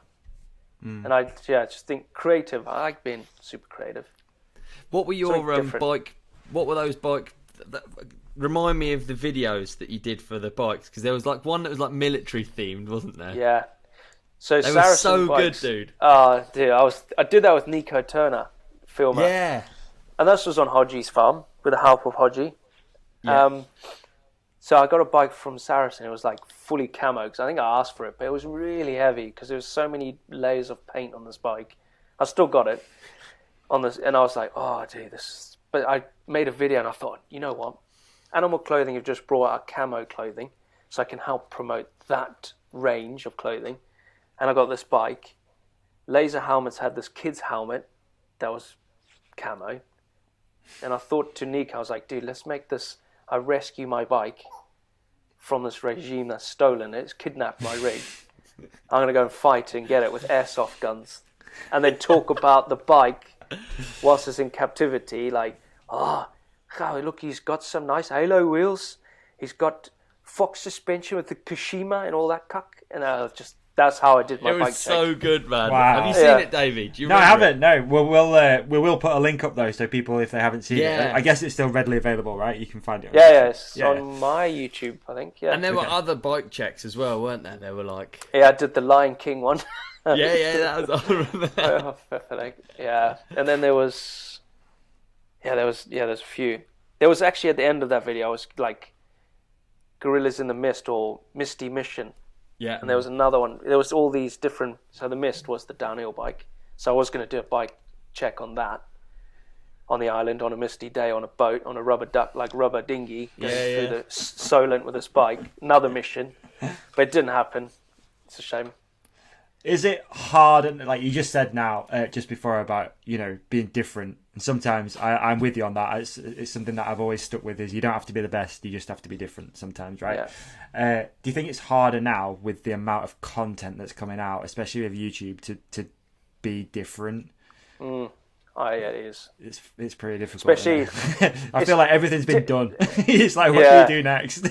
And I just think creative. I like being super creative. What were your bike? What were those bike? Remind me of the videos that you did for the bikes, because there was like one that was like military themed, wasn't there? Yeah. So they were so bikes, good, dude. Oh, dude, I did that with Nico Turner, filmer. Yeah. And this was on Hodgie's farm with the help of Hodgie. Yeah. So I got a bike from Saracen. It was like fully camo because I think I asked for it, but it was really heavy because there was so many layers of paint on this bike. I still got it on this, and I was like, oh, dude, this. But I made a video and I thought, you know what? Animal Clothing have just brought out camo clothing, so I can help promote that range of clothing. And I got this bike. Laser Helmets had this kid's helmet that was camo. And I thought to Nick, I was like, dude, let's make this. I rescue my bike from this regime that's stolen it. It's kidnapped my rig. I'm going to go and fight and get it with airsoft guns. And then talk about the bike whilst it's in captivity. Like, oh, look, he's got some nice halo wheels. He's got Fox suspension with the Kashima and all that cuck. And that's how I did my bike check. It was so good, man. Wow. Have you seen it, Davey? Do you No, I remember haven't. No, we will put a link up though, so people, if they haven't seen Yeah. it, I guess it's still readily available, right? You can find it. On Yeah, it's Yeah. on my YouTube, I think. Yeah, And there were other bike checks as well, weren't there? There were like... I did the Lion King one. yeah, that was... I remember that. Yeah, and then there's a few. There was actually at the end of that video, I was like, Gorillas in the Mist or Misty Mission. Yeah. And there was another one. There was all these different... So the Mist was the downhill bike. So I was going to do a bike check on that. On the island, on a misty day, on a boat, on a rubber dinghy, going through the Solent with this bike. Another mission. But it didn't happen. It's a shame. Is it hard, and like you just said now, just before about, being different, and sometimes I'm with you on that. It's something that I've always stuck with, is you don't have to be the best, you just have to be different sometimes, right? Yeah. Do you think it's harder now with the amount of content that's coming out, especially with YouTube, to be different? Oh, yeah, it is. It's pretty difficult. Especially... I feel like everything's been done. It's like, what do we do next?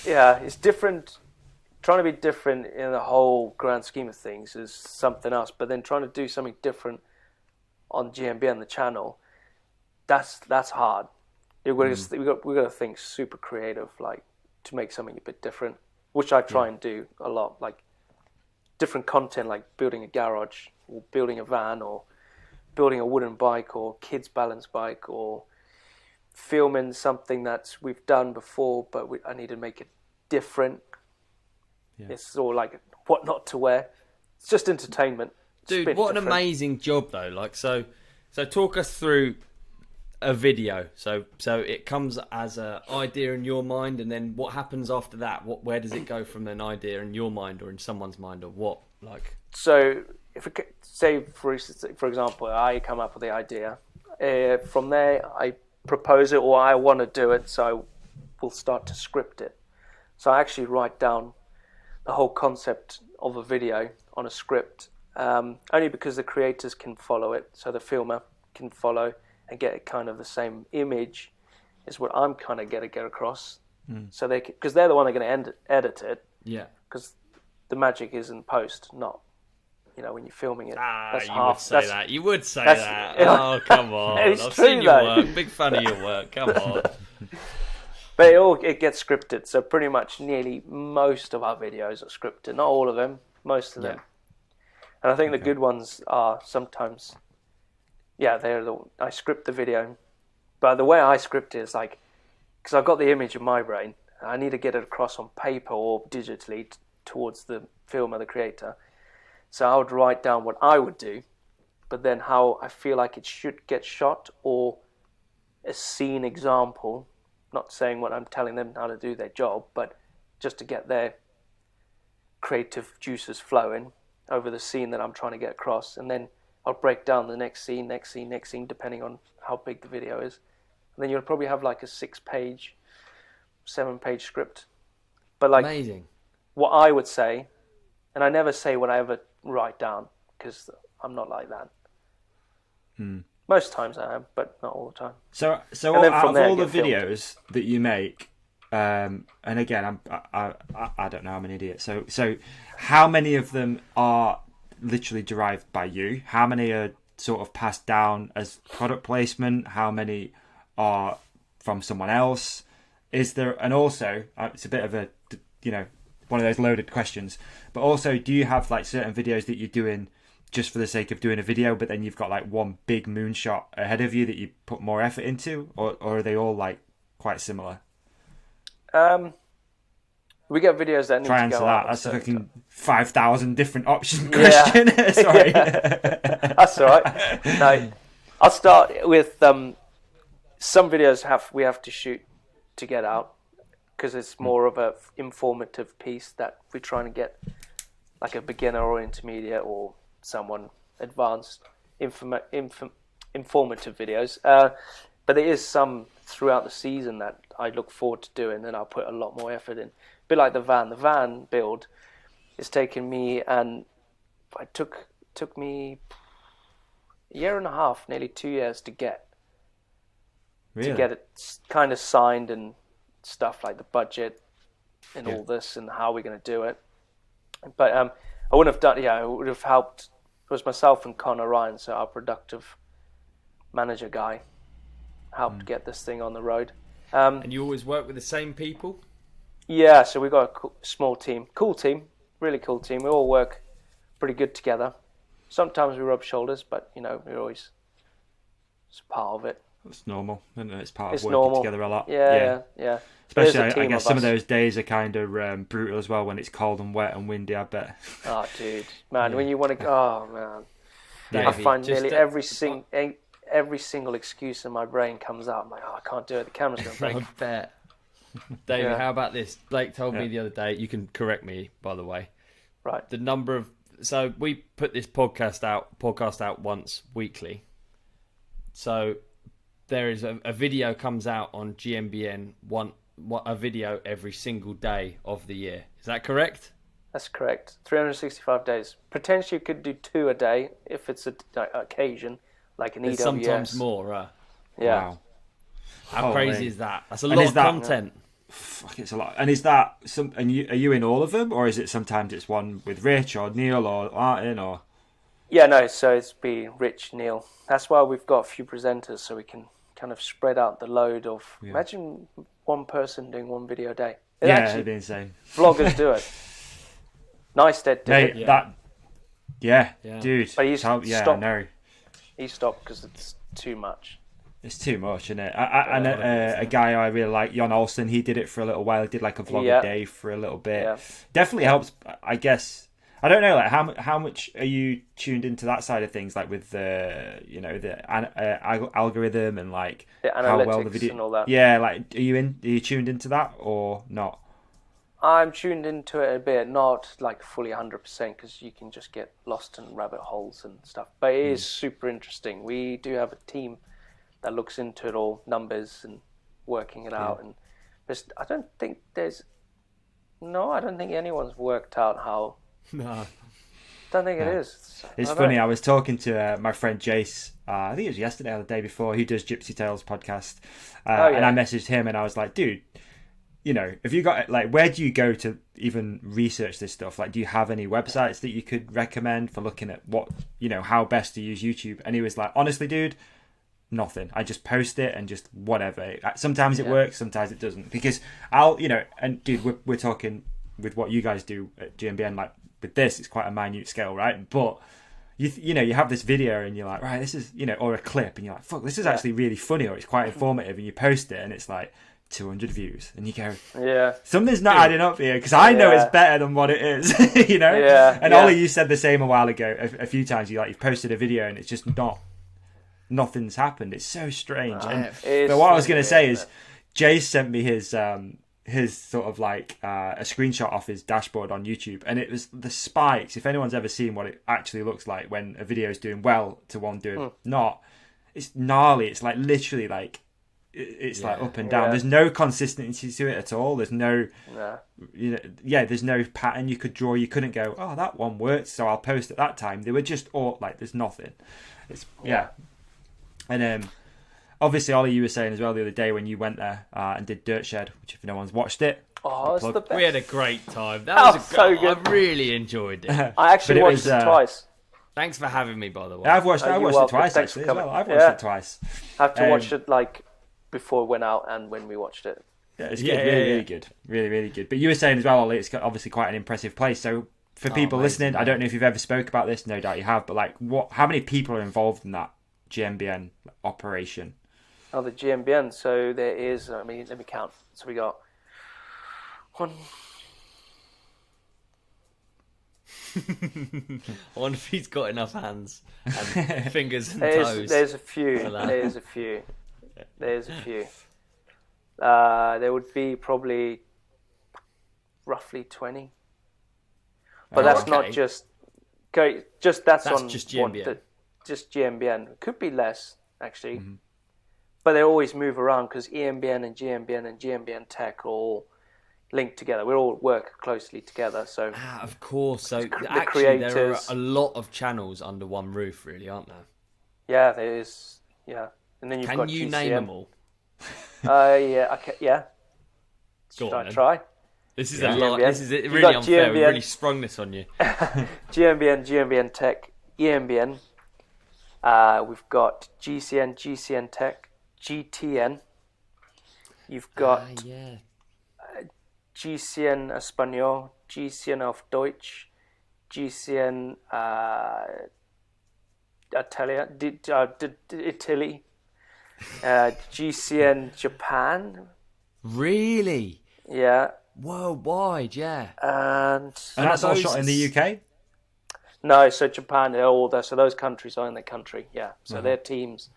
Yeah, it's different. Trying to be different in the whole grand scheme of things is something else, but then trying to do something different on Gmbn, the channel, that's hard. We've got to think super creative, like to make something a bit different, which I try and do a lot, like different content, like building a garage or building a van or building a wooden bike or kids balance bike or filming something that we've done before, but I need to make it different. Yeah. It's all like what not to wear. It's just entertainment. Dude, what an amazing job though. Like so talk us through a video. So it comes as an idea in your mind, and then what happens after that? Where does it go from an idea in your mind or in someone's mind, or what? Like, so if we say for example, I come up with the idea. From there, I propose it, or I want to do it, so we'll start to script it. So I actually write down the whole concept of a video on a script, only because the creators can follow it, so the filmer can follow and get kind of the same image is what I'm kind of get across. So because they're the one that are going to edit it. Yeah. Because the magic is in post, not when you're filming it. You would say that. Oh, come on! I've seen your work. Big fan of your work. Come on. But it gets scripted, so pretty much nearly most of our videos are scripted. Not all of them, most of them. And I think the good ones are sometimes, I script the video. But the way I script it is like, because I've got the image in my brain, I need to get it across on paper or digitally towards the filmer, the creator. So I would write down what I would do, but then how I feel like it should get shot, or a scene example. Not saying what I'm telling them how to do their job, but just to get their creative juices flowing over the scene that I'm trying to get across. And then I'll break down the next scene, depending on how big the video is. And then you'll probably have like a 6-page, 7-page script. But like, amazing. What I would say, and I never say what I ever write down, because I'm not like that. Most times I am, but not all the time. So out of all the videos that you make, and again, I don't know, I'm an idiot. So how many of them are literally derived by you? How many are sort of passed down as product placement? How many are from someone else? Is there, and also, it's a bit of a, one of those loaded questions, but also, do you have like certain videos that you're doing just for the sake of doing a video, but then you've got like one big moonshot ahead of you that you put more effort into, or are they all like quite similar? We get videos that need try to answer go that. out. That's a fucking 5,000 different option question. Sorry. That's all right. No, I'll start with some videos we have to shoot to get out, because it's more of a informative piece that we're trying to get like a beginner or intermediate or someone advanced informative videos. But there is some throughout the season that I look forward to doing, and I'll put a lot more effort in. A bit like the van build. it's taken me, and it took me a year and a half, nearly 2 years to get it kind of signed and stuff, like the budget and all this and how we're going to do it. But I wouldn't have done. Yeah, it would have helped. It was myself and Connor Ryan, so our productive manager guy, helped get this thing on the road. And you always work with the same people? Yeah, so we've got a small team, cool team, really cool team. We all work pretty good together. Sometimes we rub shoulders, but we're always, it's part of it. It's normal, isn't it? It's part of working together a lot. Yeah. Especially, I guess some of those days are kind of brutal as well when it's cold and wet and windy, I bet. Oh, dude. Man, when you want to go, oh, man. Davey, I find nearly every single excuse in my brain comes out. I'm like, I can't do it. The camera's going to break. I bet. David, how about this? Blake told me the other day, you can correct me, by the way. Right. The number of... So we put this podcast out once weekly. So there is a video comes out on Gmbn, a video every single day of the year. Is that correct? That's correct. 365 days. Potentially you could do 2 a day if it's an occasion, like an EWS. Sometimes more, Yeah. Wow. How crazy is that? That's a lot of content. Fuck, it's a lot. And is that some? And are you in all of them, or is it sometimes it's one with Rich or Neil or Martin or? Yeah, no. So it's be Rich, Neil. That's why we've got a few presenters, so we can kind of spread out the load of. Yeah. Imagine one person doing one video a day. It'd be insane. Vloggers do it. Nice did it. Yeah, dude. But he's stopped. I know. He stopped because it's too much. It's too much, isn't it? And a guy I really like, Jon Olsen, he did it for a little while. He did like a vlog a day for a little bit. Yeah. Definitely helps, I guess. I don't know, like how much are you tuned into that side of things, like with the algorithm and like how well the video and all that. Yeah, like are you tuned into that or not? I'm tuned into it a bit, not like fully 100% because you can just get lost in rabbit holes and stuff. But it is super interesting. We do have a team that looks into it all, numbers and working it out. And I don't think anyone's worked out how. No. I don't think it is. It's funny. I was talking to my friend Jace. I think it was yesterday or the day before. He does Gypsy Tales podcast, and I messaged him and I was like, "Dude, if you got like, where do you go to even research this stuff? Like, do you have any websites that you could recommend for looking at what how best to use YouTube?" And he was like, "Honestly, dude, nothing. I just post it and just whatever. Sometimes it works, sometimes it doesn't. Because and dude, we're talking with what you guys do at Gmbn, like with this, it's quite a minute scale, right? But you have this video and you're like, right, this is, or a clip and you're like, fuck, this is actually really funny or it's quite informative, and you post it and it's like 200 views and you go, something's not adding up here because I know it's better than what it is, And Ollie, you said the same a while ago, a few times. You've posted a video and it's just nothing's happened. It's so strange. But what I was going to say is, Jay sent me his sort of like a screenshot off his dashboard on YouTube, and it was the spikes. If anyone's ever seen what it actually looks like when a video is doing well to one doing not, it's gnarly. It's like literally like it's like up and down. There's no consistency to it at all. There's no there's no pattern you could draw. You couldn't go, oh, that one worked, so I'll post at that time. They were just all like, there's nothing. It's And obviously, Ollie, you were saying as well the other day when you went there and did Dirt Shed, which if no one's watched it, it's the best. We had a great time. That was so good. I really enjoyed it. I actually watched it twice. Thanks for having me, by the way. I've watched it twice actually as well. I've watched it twice. I have to watch it like before it went out and when we watched it. Yeah, it's good. Really good. Really, really good. But you were saying as well, Ollie, it's obviously quite an impressive place. So for people listening, I don't know if you've ever spoke about this. No doubt you have. But like, how many people are involved in that Gmbn operation? Oh, the Gmbn. So there is. Let me count. So we got one. I wonder if he's got enough hands and fingers and toes. There's a few. There's a few. There would be probably roughly 20. But that's not just. Okay, that's on just Gmbn. Just Gmbn. It could be less actually, but they always move around because EMBN and Gmbn Tech are all linked together. We all work closely together. So Of course. So the actually, there are creators. a lot of channels under one roof, really, aren't there? Yeah, there is. Yeah, and then you've Can got you GCN. name them all? Yeah, okay, yeah. Go Should on, I then. try? This is Yeah. a lot. GmbN. This is You've really got unfair. We GmbN. really sprung this on you. Gmbn, Gmbn Tech, EMBN. We've got GCN, GCN Tech, GTN. You've got Yeah. GCN Español, GCN auf Deutsch, GCN Italy, GCN Japan, Really? yeah, Worldwide, yeah. and And that's all those- shot in the UK? no, so Japan, they're all there. So those countries are in the country, yeah. So there are teams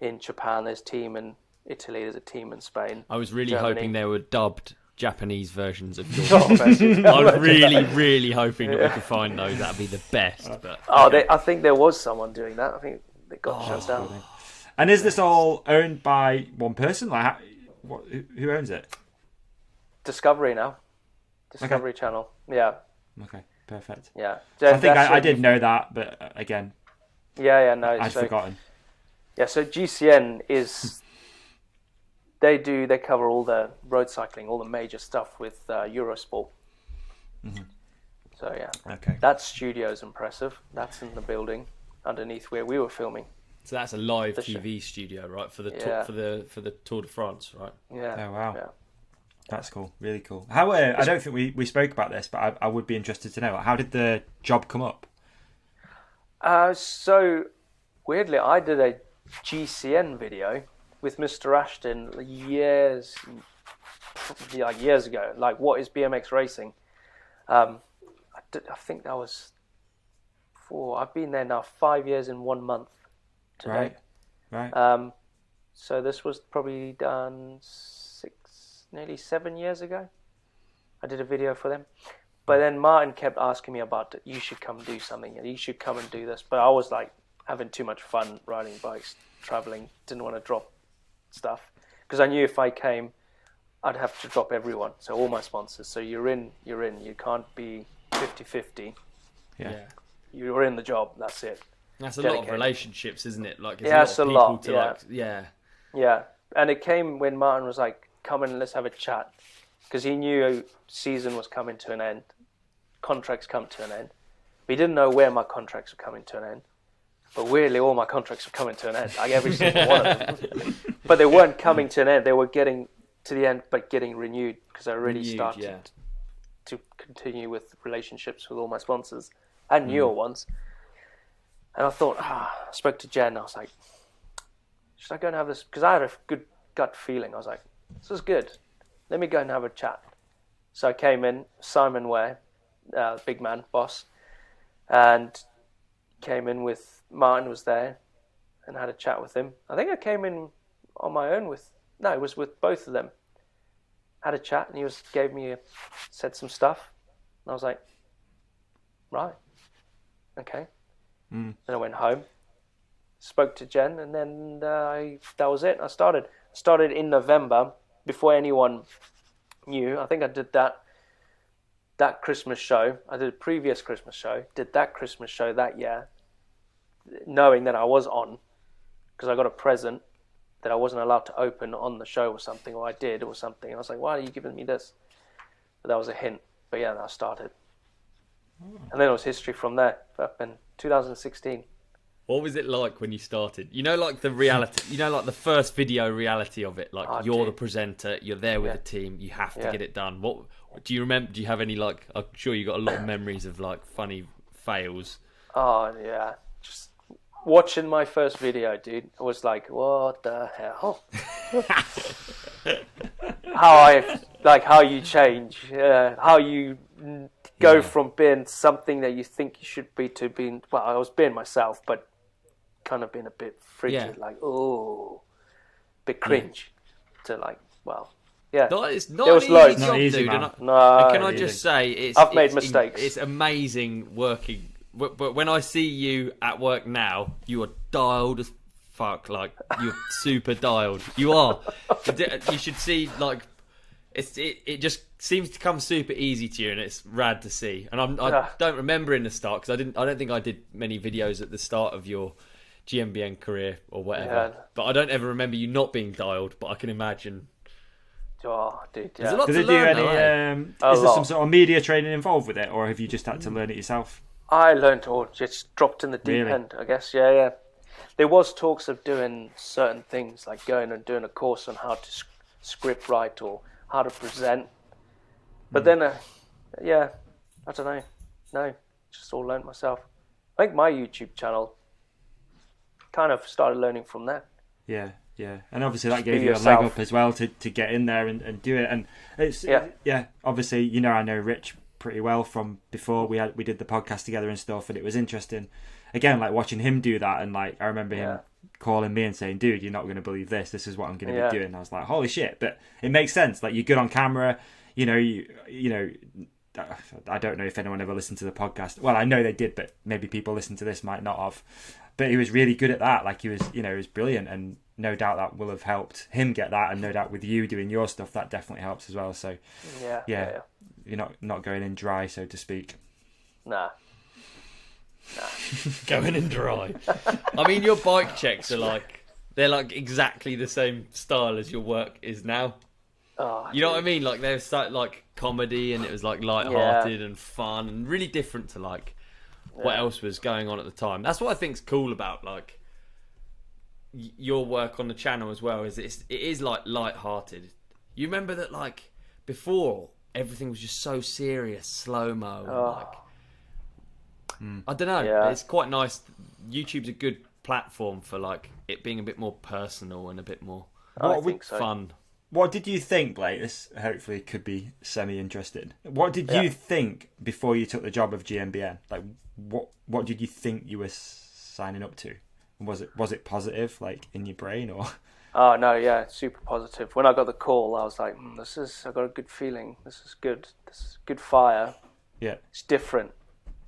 in Japan, there's a team in Italy, there's a team in Spain. I was really Germany. hoping there were dubbed Japanese versions of George. Oh, man. I was really hoping that we could find those. That'd be the best. But I think there was someone doing that. I think they got shut down. And is this all owned by one person? Like, who owns it? Discovery now. Discovery Channel. Yeah. Okay, perfect. Yeah. I think I did know that, but again, Yeah, no. I'd forgotten. Yeah, so GCN is they cover all the road cycling, all the major stuff with Eurosport. So yeah, Okay. that studio's impressive. That's in the building underneath where we were filming. so that's a live The TV studio, right? For the Yeah. for the Tour de France, right? Yeah. Oh, wow. Yeah. That's cool. Really cool. How? I don't think we spoke about this, but I would be interested to know. How did the job come up? So weirdly, I did a GCN video with Mr. Ashton years ago. Like, what is BMX racing? I think that was I've been there now 5 years in 1 month today. Right. So this was probably done nearly 7 years ago. I did a video for them. But then Martin kept asking me about it. You should come do something. You should come and do this. But I was like having too much fun riding bikes, traveling. Didn't want to drop stuff. Because I knew if I came, I'd have to drop everyone. So all my sponsors. So you're in. You can't be 50-50. Yeah. You're in the job. That's it. That's a lot of Dedicated. relationships, isn't it? Like, Yeah, it's it's a a lot of lot, people to yeah. like, yeah. Yeah, and it came when Martin was like, "Come in, let's have a chat," because he knew season was coming to an end, contracts come to an end. We didn't know where my contracts were coming to an end, but weirdly, all my contracts were coming to an end, like every single one of them. But they weren't coming to an end; they were getting to the end, but getting renewed because I already started to continue with relationships with all my sponsors and newer ones. And I thought, I spoke to Jen. I was like, should I go and have this? Because I had a good gut feeling. I was like, this is good. Let me go and have a chat. So I came in, Simon Ware, big man, boss, and came in with Martin was there and had a chat with him. I think I came in on my own it was with both of them. Had a chat and he said some stuff. And I was like, right, okay. Then I went home, spoke to Jen, and then that was it. I started in November before anyone knew. I think I did that Christmas show. I did a previous Christmas show, did that Christmas show that year, knowing that I was on, because I got a present that I wasn't allowed to open on the show or something, or I did or something. I was like, why are you giving me this? But that was a hint. But yeah, I started. And then it was history from there, up in 2016. What was it like when you started? You know, like the reality, like the first video reality of it. Like, you're the presenter, you're there with the team, you have to get it done. What do you remember? Do you have any, like, I'm sure you got a lot of memories of like funny fails. Oh yeah, just watching my first video, dude, it was like, what the hell? how you change, how you go from being something that you think you should be to being, well, I was being myself, but kind of being a bit frigid, like, bit cringe, to like, well, yeah. It's not There was an loads. easy Not job, easy, dude. man. And can I just say, I've made mistakes. It's amazing working. But when I see you at work now, you are dialed as fuck. Like, you're super dialed. You are. You should see, like, it just seems to come super easy to you, and it's rad to see. And I don't remember in the start because I don't think I did many videos at the start of your Gmbn career or whatever. Yeah. But I don't ever remember you not being dialed. But I can imagine. Oh, dude, There's a lot to learn. Is there some sort of media training involved with it, or have you just had to learn it yourself? I learned or just dropped in the deep end, I guess. Yeah. There was talks of doing certain things, like going and doing a course on how to script write or how to present. But then, I don't know. No, just all learned myself. I think my YouTube channel kind of started learning from that. Yeah. And obviously that gave you a leg up as well to get in there and do it. And it's, obviously, I know Rich pretty well from before we did the podcast together and stuff, and it was interesting. Again, like watching him do that, and like I remember him calling me and saying, "Dude, you're not going to believe this. This is what I'm going to be doing." And I was like, "Holy shit!" But it makes sense. Like you're good on camera. You know. I don't know if anyone ever listened to the podcast. Well, I know they did, but maybe people listening to this might not have. But he was really good at that. Like he was, he was brilliant, and no doubt that will have helped him get that. And no doubt with you doing your stuff, that definitely helps as well. So yeah. You're not going in dry, so to speak. Nah. Going in dry. I mean, your bike checks are they're like exactly the same style as your work is now. Oh, you know what I mean? Like they're so, like comedy, and it was like light-hearted and fun, and really different to like what else was going on at the time. That's what I think's cool about like your work on the channel as well. Is it is like light-hearted. You remember that like before everything was just so serious, slow-mo, and like I don't know. Yeah. It's quite nice. YouTube's a good platform for like it being a bit more personal and a bit more fun. What did you think, Blake? This hopefully could be semi-interesting. What did you think before you took the job of Gmbn? Like, what did you think you were signing up to? Was it positive, like in your brain, or? Oh no, yeah, super positive. When I got the call, I was like, I got a good feeling. This is good. This is good fire. Yeah, it's different.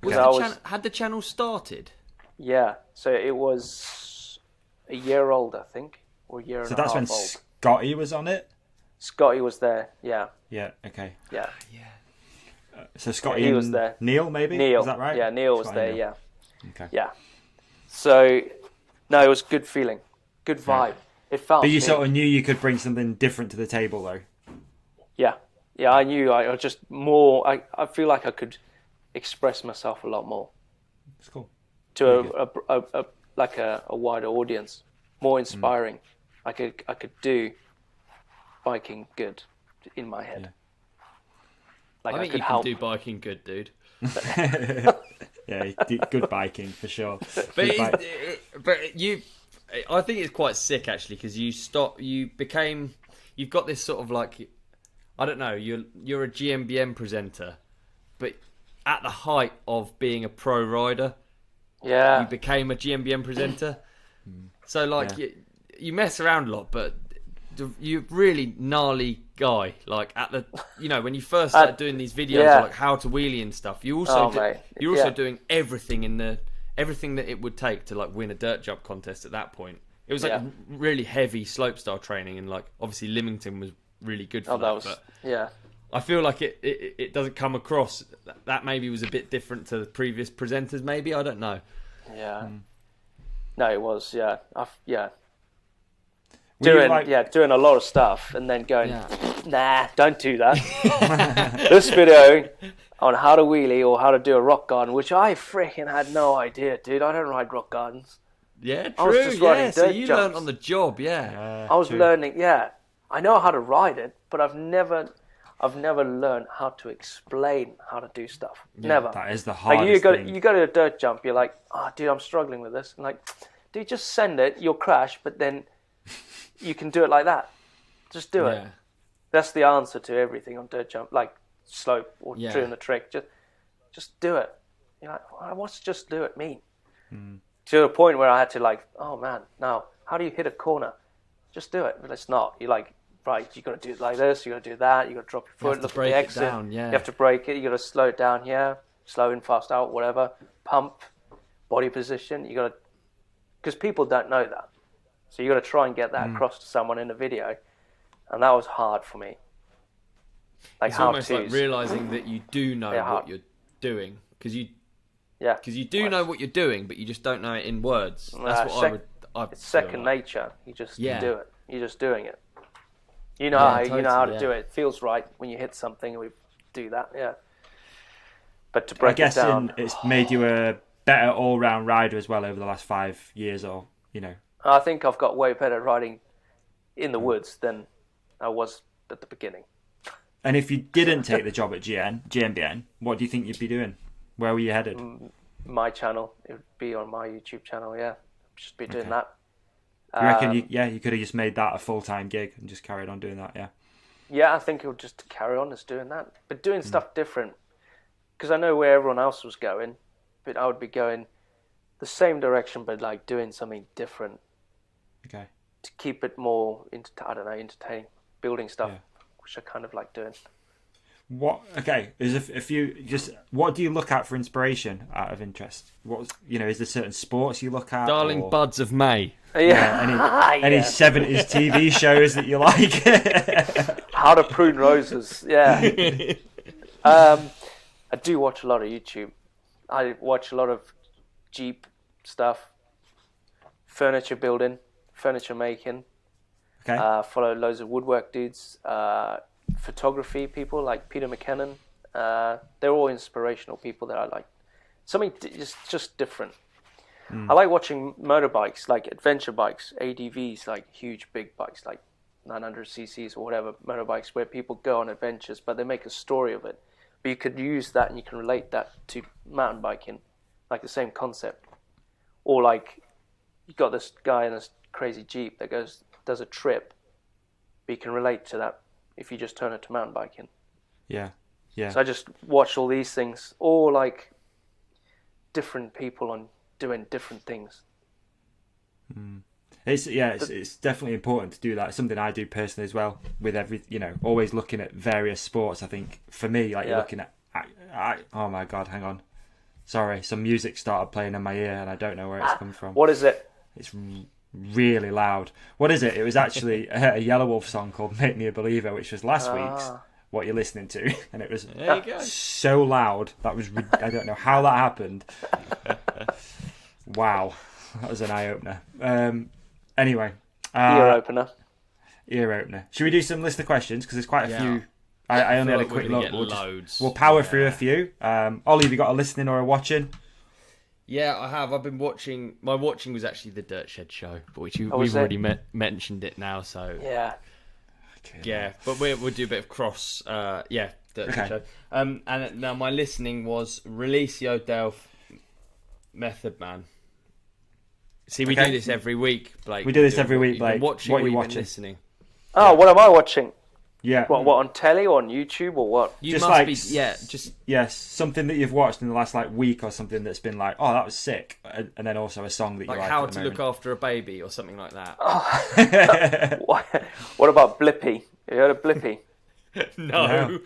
Had the channel started? Yeah, so it was a year old, I think, or a year and a half old. So that's when Scotty was on it? Scotty was there, yeah. Yeah, okay. Yeah. So Scotty he was there. Neil, maybe? Neil. Is that right? Yeah, Neil was there, yeah. Okay. Yeah. So, no, it was a good feeling. Good vibe. Yeah. It felt But you sort of knew you could bring something different to the table, though? Yeah. Yeah, I knew. I just more... I feel like I could express myself a lot more. That's cool. To a wider audience. More inspiring. I could do biking good in my head. Yeah. I think you can do biking good, dude. Yeah, good biking for sure. But I think it's quite sick actually because you've got this sort of like, I don't know, you're a Gmbn presenter, but at the height of being a pro rider, you became a Gmbn presenter. So like you mess around a lot, but you're really gnarly guy. Like at the, when you first started doing these videos, like how to wheelie and stuff, you also doing everything everything that it would take to like win a dirt jump contest at that point. It was like really heavy slopestyle training, and like obviously Lymington was really good for that. But I feel like it doesn't come across that maybe was a bit different to the previous presenters. Maybe I don't know. Yeah. No, it was. Doing a lot of stuff and then going, nah, don't do that. This video on how to wheelie or how to do a rock garden, which I freaking had no idea, dude. I don't ride rock gardens. Yeah, true. I was just riding dirt so you jumps. Learned on the job, I was learning. I know how to ride it, but I've never learned how to explain how to do stuff. Never. That is the hardest thing. You go to a dirt jump, you're like, dude, I'm struggling with this. And like, dude, just send it. You'll crash, but then you can do it like that. Just do it. That's the answer to everything on dirt jump, like slope or doing the trick. Just do it. You're like, what's just do it mean? To a point where I had to like, oh man, now how do you hit a corner? Just do it. But it's not. You're like, right, you got to do it like this. You got to do that. You got to drop your foot. Look at the exit. Down, You have to break it. You got to slow it down here. Slow in, fast out, whatever. Pump, body position. You got to, because people don't know that. So you got to try and get that across to someone in a video, and that was hard for me. like It's how almost to like realizing that you do know what you're doing, because you do know what you're doing, but you just don't know it in words. That's what it's second nature. You just do it. You're just doing it. You know totally, you know how to do it. It feels right when you hit something. We do that, yeah. But to break it down, it's made you a better all-round rider as well over the last 5 years, or I think I've got way better riding in the woods than I was at the beginning. And if you didn't take the job at Gmbn, what do you think you'd be doing? Where were you headed? My channel, it would be on my YouTube channel. Yeah, just be doing that. You reckon? You could have just made that a full-time gig and just carried on doing that. Yeah. Yeah, I think it would just carry on as doing that, but doing stuff different. Because I know where everyone else was going, but I would be going the same direction, but like doing something different. Okay. To keep it more, entertaining, building stuff, which I kind of like doing. What? Okay, there's a few. Just what do you look at for inspiration out of interest? Is there certain sports you look at? Darling Buds of May. Yeah. Any 70s TV shows that you like? How to prune roses. Yeah. I do watch a lot of YouTube. I watch a lot of Jeep stuff, furniture building, furniture making. Okay. Follow loads of woodwork dudes, photography people like Peter McKinnon. They're all inspirational people that I like. Something just different. I like watching motorbikes, like adventure bikes, ADVs, like huge big bikes, like 900 cc's or whatever motorbikes, where people go on adventures, but they make a story of it. But you could use that and you can relate that to mountain biking, like the same concept. Or like you got this guy in this crazy Jeep that does a trip, but you can relate to that if you just turn it to mountain biking. Yeah, yeah. So I just watch all these things, all like different people on doing different things. It's definitely important to do that. It's something I do personally as well. With always looking at various sports. I think for me, like you're looking at, oh my god, hang on, sorry, some music started playing in my ear and I don't know where it's come from. What is it? It's really loud. What is it? It was actually a Yellow Wolf song called "Make Me a Believer," which was last week's What You're Listening To, and it was so loud. That was I don't know how that happened. Wow, that was an eye opener. Anyway, Ear opener. Should we do some listener questions? Because there's quite a few. I only had a quick look. We'll power through a few. Ollie, have you got a listening or a watching? Yeah, I have. I've been watching. My watching was actually the Dirt Shed show, which we've already mentioned it now. So yeah, but we'll do a bit of cross. Dirt Shed show. And now my listening was Releasio Delph, Method Man. See, we do this every week, Blake. We do this every week, Blake. What are you watching? Listening. Oh, what am I watching? Yeah. What on telly or on YouTube or what? You just must like, be, yes, something that you've watched in the last week or something that's been like, oh, that was sick, and then also a song that you like. How to Look After a Baby or something like that. What about Blippy? Have you heard of Blippy? No.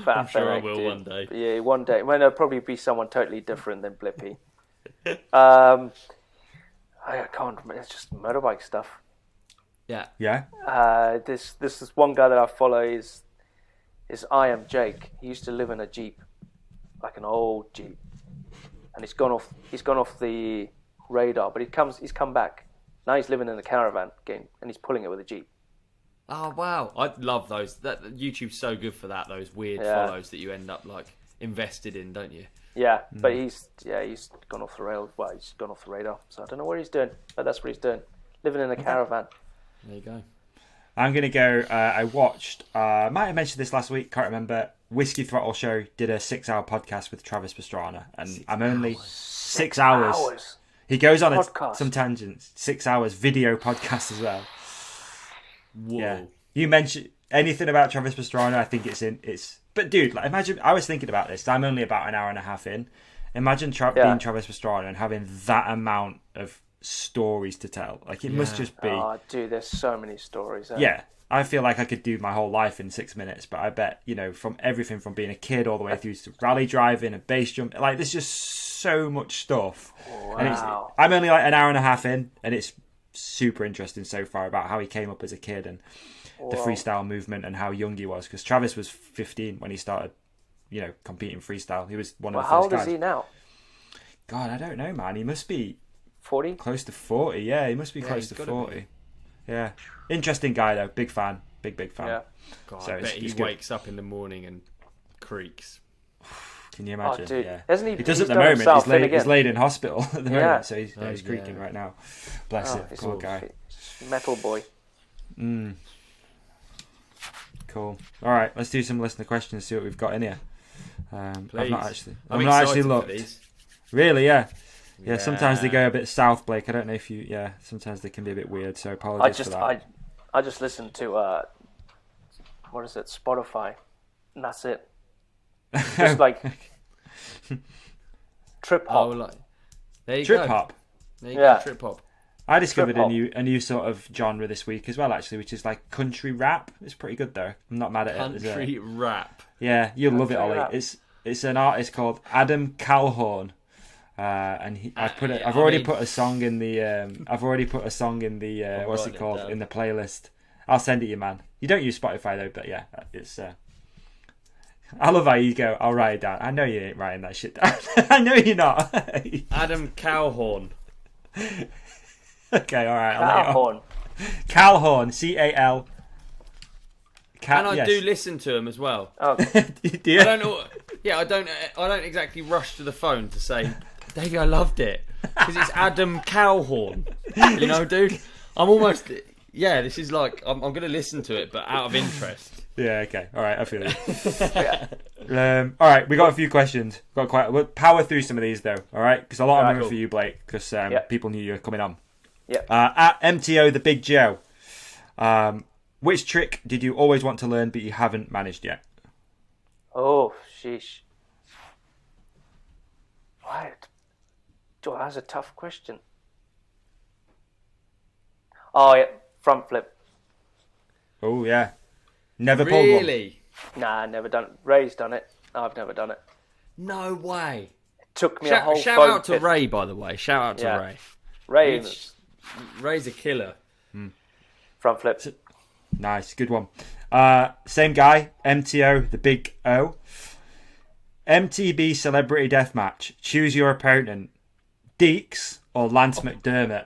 I'm sure I will dude. one day. Yeah, one day. Well, it'll probably be someone totally different than Blippy. I can't remember. It's just motorbike stuff. Yeah. Yeah. This is one guy that I follow is I Am Jake. He used to live in a Jeep, like an old Jeep, and he's gone off the radar. But he's come back. Now he's living in a caravan game, and he's pulling it with a Jeep. Oh wow, I love those. That YouTube's so good for that. Those weird follows that you end up like invested in, don't you? Yeah, but he's gone off the rails. Well, he's gone off the radar. So I don't know what he's doing, but that's what he's doing. Living in a caravan. There you go. I'm going to go, I watched, might have mentioned this last week, can't remember, Whiskey Throttle Show did a 6-hour podcast with Travis Pastrana, and I'm only 6 hours. He goes on some tangents, 6 hours video podcast as well. Whoa. Yeah. You mentioned anything about Travis Pastrana, I think it's, but dude, like imagine, I was thinking about this, I'm only about an hour and a half in, imagine being Travis Pastrana and having that amount of stories to tell. Like it must just be. Oh, dude, there's so many stories. Yeah, I feel like I could do my whole life in 6 minutes, but I bet from everything from being a kid all the way through to rally driving and base jump, like there's just so much stuff. Wow. And I'm only like an hour and a half in, and it's super interesting so far about how he came up as a kid and the freestyle movement and how young he was. Because Travis was 15 when he started, competing freestyle. He was one of the how first old guys. is he now? God, I don't know, man. He must be 40? close to 40. Yeah, he must be close to 40. Yeah. Interesting guy, though. Big fan. Big fan. Yeah. God, So I bet he it's good. wakes up in the morning and creaks. Can you imagine? Oh, dude. Yeah. Hasn't He does he's at the done moment. himself in He's again. laid in hospital at the Yeah. moment, so he's Oh, creaking yeah. right now. Bless him. he's Poor guy. Metal boy. Cool. All right, let's do some listener questions. See what we've got in here. I've Please. not actually. I'm I've not actually excited for looked. these. Really? Yeah. Yeah. Sometimes they Yeah. go a bit south, Blake. I don't know if you. Yeah. Sometimes they can be a bit weird. So apologies for that. I just listened to what is it, Spotify, and that's it. Just like trip hop. Oh, like, there you Trip go. hop. There you Yeah. go, trip hop. I discovered Trip hop. a new sort of genre this week as well, actually, which is like country rap. It's pretty good though. I'm not mad at it. Country rap. Yeah, you'll love it, Country Ollie. rap. It's an artist called Adam Calhoun, and I've already put a song in the what's it called, in the playlist. I'll send it you, man. You don't use Spotify though, but yeah, it's. I love how you go. I'll write it down. I know you ain't writing that shit down. I know you're not. Adam Calhoun. Okay, all right. I'll let you Calhoun. Calhoun, C-A-L. And I do listen to him as well. Oh, Do you? I don't know. Yeah, I don't exactly rush to the phone to say, Davey, I loved it, because it's Adam Calhoun. You know, dude. I'm almost. Yeah, this is like I'm going to listen to it, but out of interest. Yeah, okay. All right, I feel you. yeah. All right, we got a few questions. We'll power through some of these, though, all right? Because a lot of them are Cool. for you, Blake, because people knew you were coming on. Yeah. At MTO, the Big Joe, which trick did you always want to learn but you haven't managed yet? Oh, sheesh. What? Oh, that's a tough question. Oh, yeah. Front flip. Oh, yeah. Never pulled one. Really? Nah, never done it. Ray's done it. I've never done it. No way. It took me a whole Shout phone out to pit. Ray, by the way. Shout out to Yeah. Ray. Ray Ray's a killer. front flips. Nice, good one. Same guy, MTO, the Big O. MTB Celebrity Deathmatch. Choose your opponent. Deeks or Lance McDermott?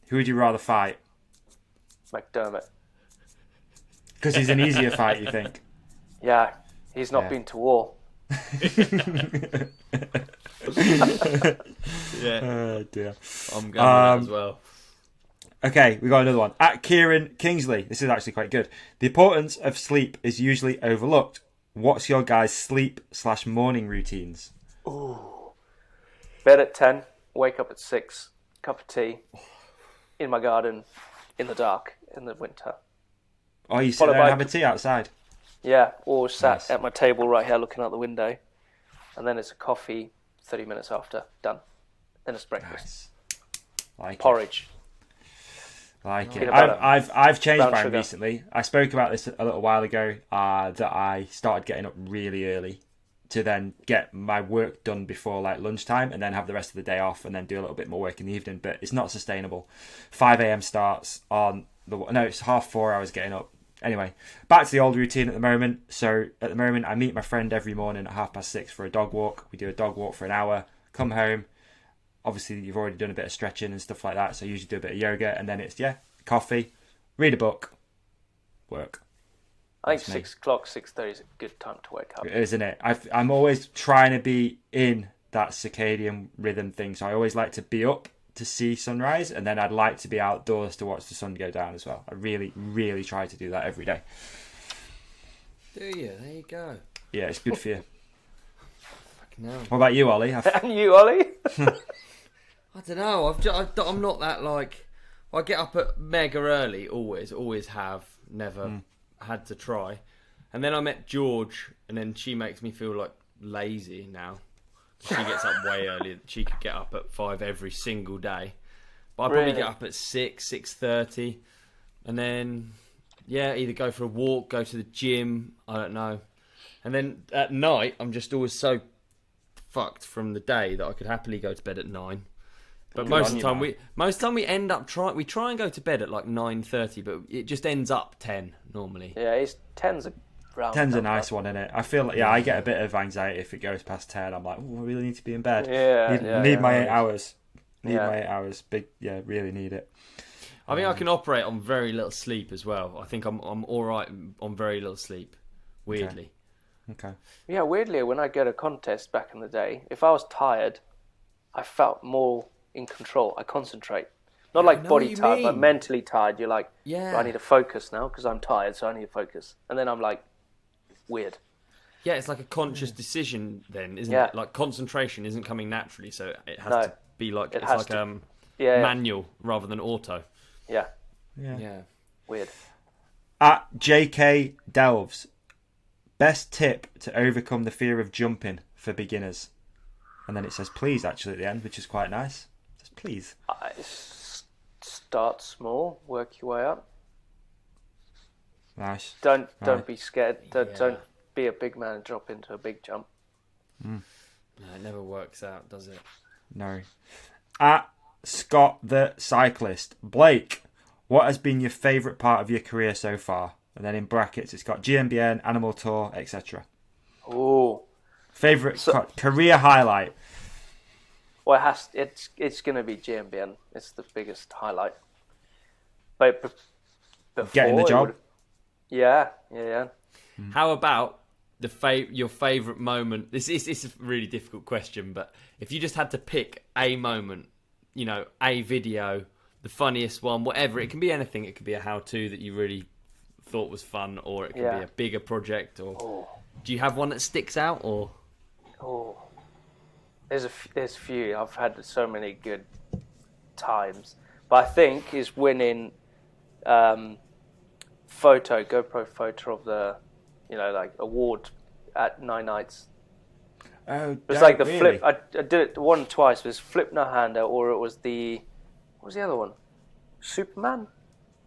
Who would you rather fight? McDermott. Because he's an easier fight, you think? Yeah, he's not Yeah. been to war. Yeah, Oh, dear. I'm going with that as well. Okay, we got another one. At Kieran Kingsley. This is actually quite good. The importance of sleep is usually overlooked. What's your guys' sleep/morning routines? Bed at 10, wake up at 6, cup of tea, in my garden, in the dark, in the winter. Oh, you sit Followed there and by- have a tea outside? Yeah, or sat Nice. at my table right here looking out the window. And then it's a coffee 30 minutes after, done. Then it's breakfast. Nice. Like Porridge. Like it. Peanut butter. I've changed Brown mine sugar. recently. I spoke about this a little while ago, that I started getting up really early to then get my work done before like lunchtime and then have the rest of the day off and then do a little bit more work in the evening. But it's not sustainable. 5 a.m. starts on it's 4:30 I was getting up. Anyway, back to the old routine at the moment. So at the moment I meet my friend every morning at 6:30 for a dog walk. We do a dog walk for an hour, come home. Obviously, you've already done a bit of stretching and stuff like that, so I usually do a bit of yoga, and then it's, coffee, read a book, work. I think That's me. 6 o'clock, 6:30 is a good time to wake up. Isn't it? I'm always trying to be in that circadian rhythm thing, so I always like to be up to see sunrise, and then I'd like to be outdoors to watch the sun go down as well. I really, really try to do that every day. Do you? There you go. Yeah, it's good for you. Fucking hell. What about you, Ollie? And you, Ollie? I don't know. I'm not that like. I get up at mega early. Always have. Never had to try. And then I met George, and then she makes me feel like lazy now. She gets up way early. She could get up at 5 every single day. But I probably Really? get up at 6:30, and then either go for a walk, go to the gym. I don't know. And then at night, I'm just always so fucked from the day that I could happily go to bed at 9. But Good most on of the you, time man. we end up we try and go to bed at like 9:30, but it just ends up 10 normally. Yeah, it's 10's a round. 10's a number. nice one, isn't it? I feel like, I get a bit of anxiety if it goes past 10. I'm like, oh, I really need to be in bed. Need my 8 hours. My 8 hours. Really need it. I think I can operate on very little sleep as well. I think I'm all right on very little sleep. Weirdly. Okay. Yeah, weirdly, when I go to contest back in the day, if I was tired, I felt more in control. I concentrate. Not like body tired, but mentally tired. You're like, I need to focus now because I'm tired, so I need to focus. And then I'm like, weird. Yeah, it's like a conscious decision then, isn't it? Like concentration isn't coming naturally, so it has to be like manual rather than auto. Yeah. Weird. At JK Delves, best tip to overcome the fear of jumping for beginners. And then it says please actually at the end, which is quite nice. It says please. Start small, work your way up. Nice. Don't be scared. Don't be a big man and drop into a big jump. No, it never works out, does it? No. At Scott the Cyclist, Blake, what has been your favourite part of your career so far? And then in brackets, it's got Gmbn, Animal Tour, etc. Oh. Favourite career highlight? Well, it's going to be Gmbn. It's the biggest highlight. But before, getting the job. Yeah. How about your favourite moment? This is a really difficult question, but if you just had to pick a moment, a video, the funniest one, whatever, it can be anything. It could be a how-to that you really thought was fun, or it could be a bigger project. Or do you have one that sticks out? Or there's a few. I've had so many good times, but I think is winning GoPro photo of the award at 9 Nights. Oh, it was like the flip. I did it one twice. It was flip no hander, or it was what was the other one? Superman.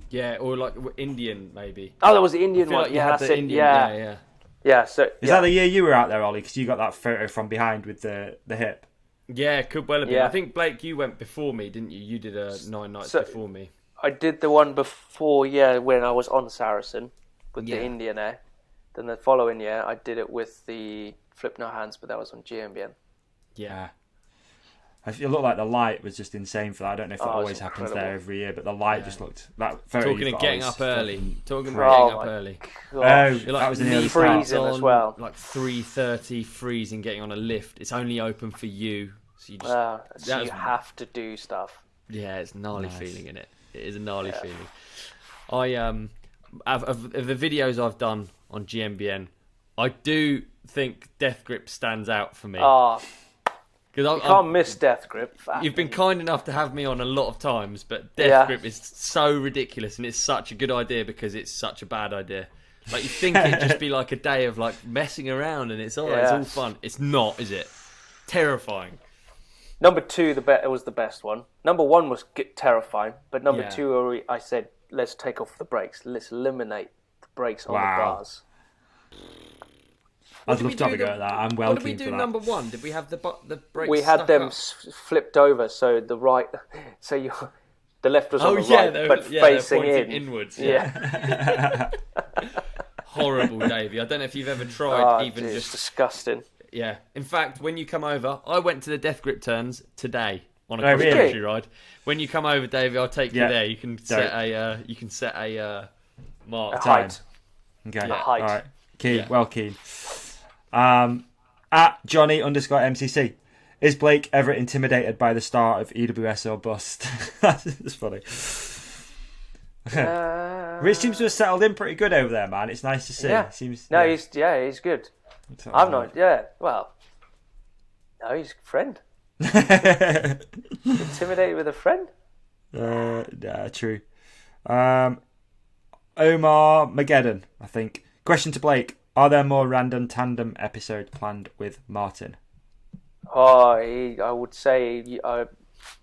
Yeah, or like Indian maybe. Oh, that was the Indian one. Like that's it. Yeah. Yeah. So is that the year you were out there, Ollie? Because you got that photo from behind with the hip. Yeah, could well have been. Yeah. I think Blake, you went before me, didn't you? You did a 9 Nights before me. I did the one before, when I was on Saracen with the Indian Air. Then the following year, I did it with the Flip No Hands, but that was on Gmbn. Yeah. It looked like the light was just insane for that. I don't know if it always happens there every year, but the light just looked... That photo Talking of getting up early. God. That was an early freezing as well. Like 3:30, freezing, getting on a lift. It's only open for you. So you just... so you have to do stuff. Yeah, it's gnarly feeling, isn't it? It is a gnarly feeling. Of the videos I've done on Gmbn, I do think Death Grip stands out for me. You can't miss Death Grip. You've been kind enough to have me on a lot of times, but Death Grip is so ridiculous, and it's such a good idea because it's such a bad idea. Like, you think it'd just be like a day of like messing around, and it's all fun. It's not, is it? Terrifying. Number 2, it was the best one. Number 1 was terrifying, but number 2, I said, let's take off the brakes. Let's eliminate the brakes on the bars. I'd love to have a go at that. I'm well keen for that. What did we do number 1? Did we have the brakes? We had them flipped over, so the left was on the right, but facing inwards. Yeah. Horrible, Davey. I don't know if you've ever tried it's disgusting. Yeah. In fact, when you come over, I went to the Death Grip turns today on a cross-country ride. When you come over, Davey, I'll take you there. You can set a mark. A height. Okay. A height. All right. Keen. Well keen. At Johnny_MCC, is Blake ever intimidated by the start of EWS or bust? That's funny. Rich seems to have settled in pretty good over there, man. It's nice to see. He's good. I'm not. Well, no, he's a friend. Intimidated with a friend? Yeah, true. Omar Mageddon, I think. Question to Blake: are there more random tandem episodes planned with Martin? I would say I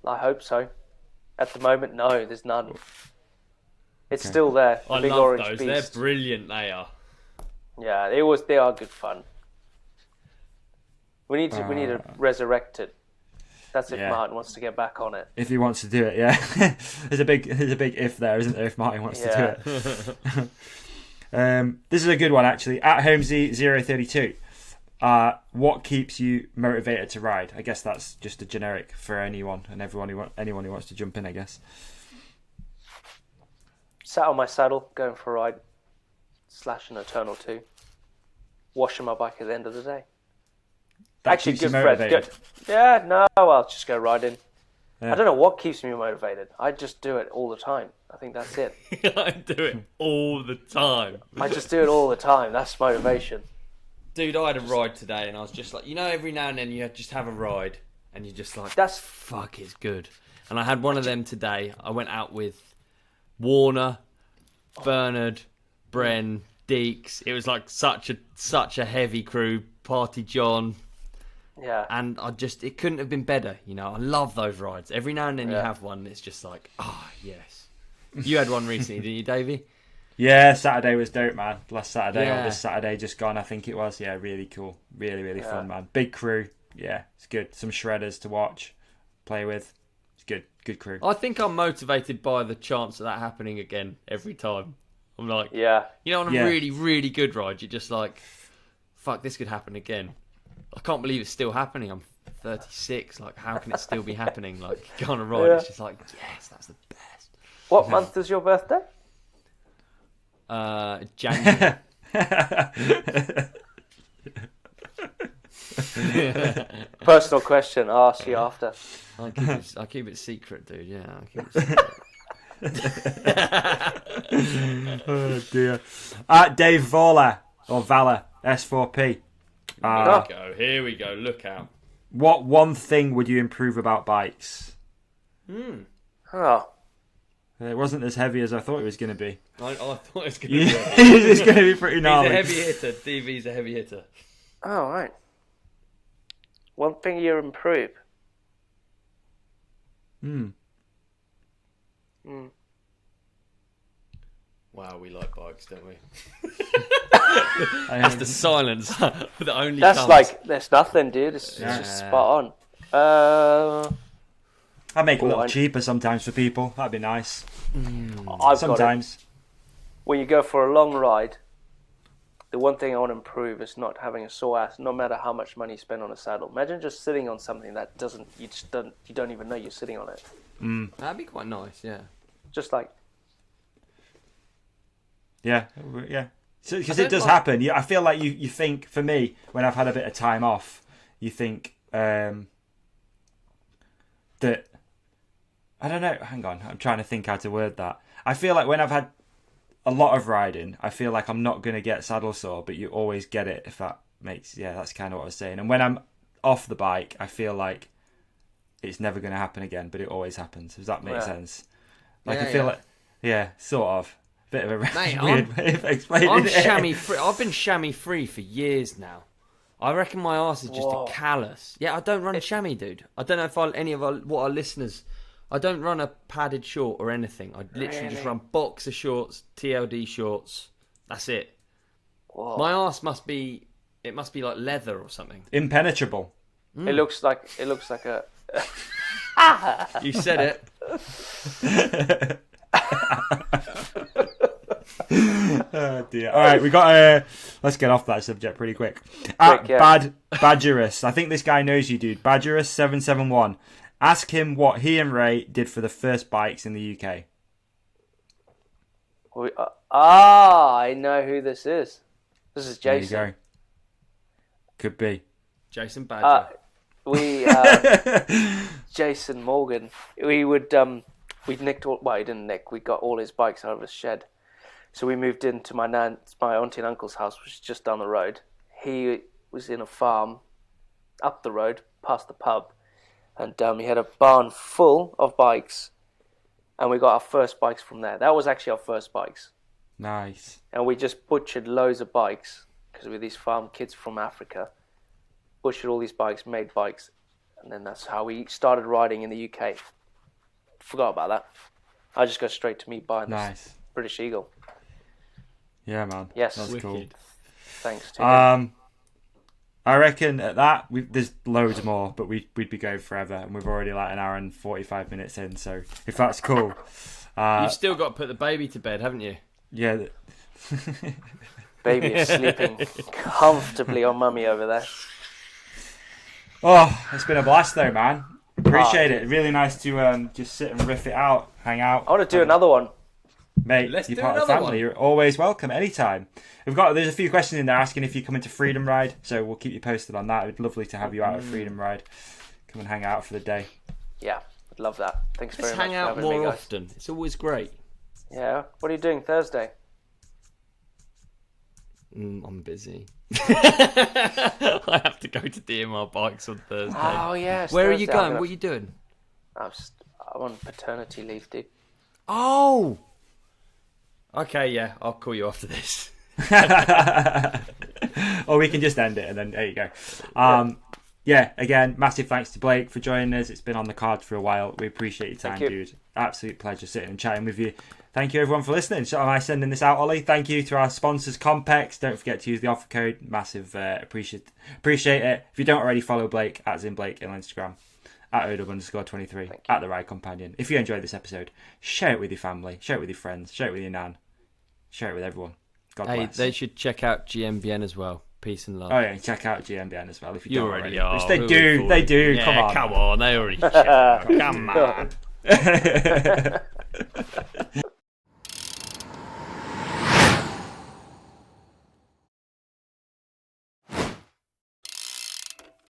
hope so. At the moment, no, there's none. It's still there. I big love orange those. beast. They're brilliant. They are. Yeah, they are good fun. We need to resurrect it. That's if Martin wants to get back on it. If he wants to do it, yeah. there's a big if there, isn't there? If Martin wants to do it. This is a good one actually. At Holmesy032. What keeps you motivated to ride? I guess that's just a generic for anyone and everyone anyone who wants to jump in, I guess. Sat on my saddle, going for a ride, slashing a turn or two, washing my bike at the end of the day. That Actually, keeps you good friend. motivated. Yeah, no, I'll just go riding. Yeah. I don't know what keeps me motivated. I just do it all the time. I think that's it. I do it all the time. I just do it all the time. That's motivation. Dude, I had a ride today and I was just like, every now and then you just have a ride and you're just like, That's fuck, it's good. And I had one of them today. I went out with Warner, Bernard, Bren, Deeks. It was like such a heavy crew. Party John. yeah. And it couldn't have been better. I love those rides. Every now and then you Yeah. have one. It's just like, yes. You had one recently, didn't you, Davey? Yeah, Saturday was dope, man. Last Saturday Yeah. or this Saturday just gone, I think it was. Yeah, really cool. Really, really fun, man. Big crew. Yeah, it's good. Some shredders to watch, play with. It's good. Good crew. I think I'm motivated by the chance of that happening again every time. I'm like, Yeah. on a Yeah. really, really good ride, you're just like, fuck, this could happen again. I can't believe it's still happening. I'm 36. Like, how can it still be happening? Like, you go on a ride, Yeah. it's just like, yes, that's the best. What month is your birthday? January. Personal question. I'll ask you after. I keep it secret, dude. Yeah, I keep it secret. Oh, dear. At Dave Vola, or Vala, S4P. Here we go. Look out. What one thing would you improve about bikes? Oh. It wasn't as heavy as I thought it was going to be. I thought it was going to be It's going to be pretty He's gnarly. a heavy hitter. DV's a heavy hitter. Oh, right. One thing you improve. Wow, we like bikes, don't we? I That's the silence that only That's comes. like, there's nothing, dude. It's just spot on. I make it a little Fine. cheaper sometimes for people. That'd be nice. I've got it. Sometimes. When you go for a long ride, the one thing I want to improve is not having a sore ass, no matter how much money you spend on a saddle. Imagine just sitting on something that you don't even know you're sitting on it. That'd be quite nice, yeah. Just like, Yeah. Because I it does don't happen. I feel like you think, for me, when I've had a bit of time off, you think that... I don't know. Hang on. I'm trying to think how to word that. I feel like when I've had a lot of riding, I feel like I'm not going to get saddle sore, but you always get it, if that makes... Yeah, that's kind of what I was saying. And when I'm off the bike, I feel like it's never going to happen again, but it always happens. Does that make sense? Like, Yeah, I feel yeah. like... Yeah, sort of. Bit of a Mate, weird way of explaining I'm it. chamois free. I've been chamois free for years now. I reckon my arse is just Whoa. a callus. Yeah, I don't run chamois, dude. I don't know if any of our listeners. I don't run a padded short or anything. I literally just run boxer shorts, TLD shorts. That's it. whoa. My arse must be like leather or something. Impenetrable. It looks like a. You said it. Oh dear. All right, we got. Let's get off that subject pretty quick. Badgerus. I think this guy knows you, dude. Badgerus771. Ask him what he and Ray did for the first bikes in the UK. I know who this is. This is Jason. There you go. Could be. Jason Badger. Jason Morgan. We'd nicked all. Well, he didn't nick. We got all his bikes out of his shed. So we moved into my auntie and uncle's house, which is just down the road. He was in a farm up the road, past the pub, and he had a barn full of bikes, and we got our first bikes from there. That was actually our first bikes, Nice. and we just butchered loads of bikes because we're these farm kids from Africa. Butchered all these bikes, made bikes, and then that's how we started riding in the UK. Forgot about that. I just go straight to me buying this Nice. British Eagle. Yeah, man. Yes. That's cool. Wicked. Thanks to him. I reckon at that there's loads more, but we'd be going forever, and we've already like an hour and 45 minutes in. So if that's cool, you've still got to put the baby to bed, haven't you? Yeah. Baby is sleeping comfortably on mummy over there. Oh, it's been a blast though, man. Appreciate it. Really nice to just sit and riff it out, hang out. I want to do another one. Mate, Let's you're do part of the another family. one. You're always welcome, anytime. There's a few questions in there asking if you're coming to Freedom Ride, so we'll keep you posted on that. It'd be lovely to have you out at Freedom Ride. Come and hang out for the day. Yeah, I'd love that. Thanks Let's very much hang for out having more me, guys. often. It's always great. Yeah, what are you doing Thursday? I'm busy. I have to go to DMR Bikes on Thursday. Oh, yes. Where are you Thursday. going? What are you doing? I'm on paternity leave, dude. Oh! Okay, yeah, I'll call you after this. Or we can just end it and then there you go. Yeah, again, massive thanks to Blake for joining us. It's been on the card for a while. We appreciate your time, dude. Absolute pleasure sitting and chatting with you. Thank you everyone for listening. So am I sending this out, Ollie? Thank you to our sponsors, Compex. Don't forget to use the offer code. Massive appreciate it. If you don't already follow Blake, @ZinBlake on Instagram, @OW_23, @The Ride Companion. If you enjoyed this episode, share it with your family, share it with your friends, share it with your nan, share it with everyone. God bless. They should check out Gmbn as well. Peace and love. Oh yeah, check out Gmbn as well if you don't already. are. Which they do. Yeah, Come on. Come on, they already check. Come on.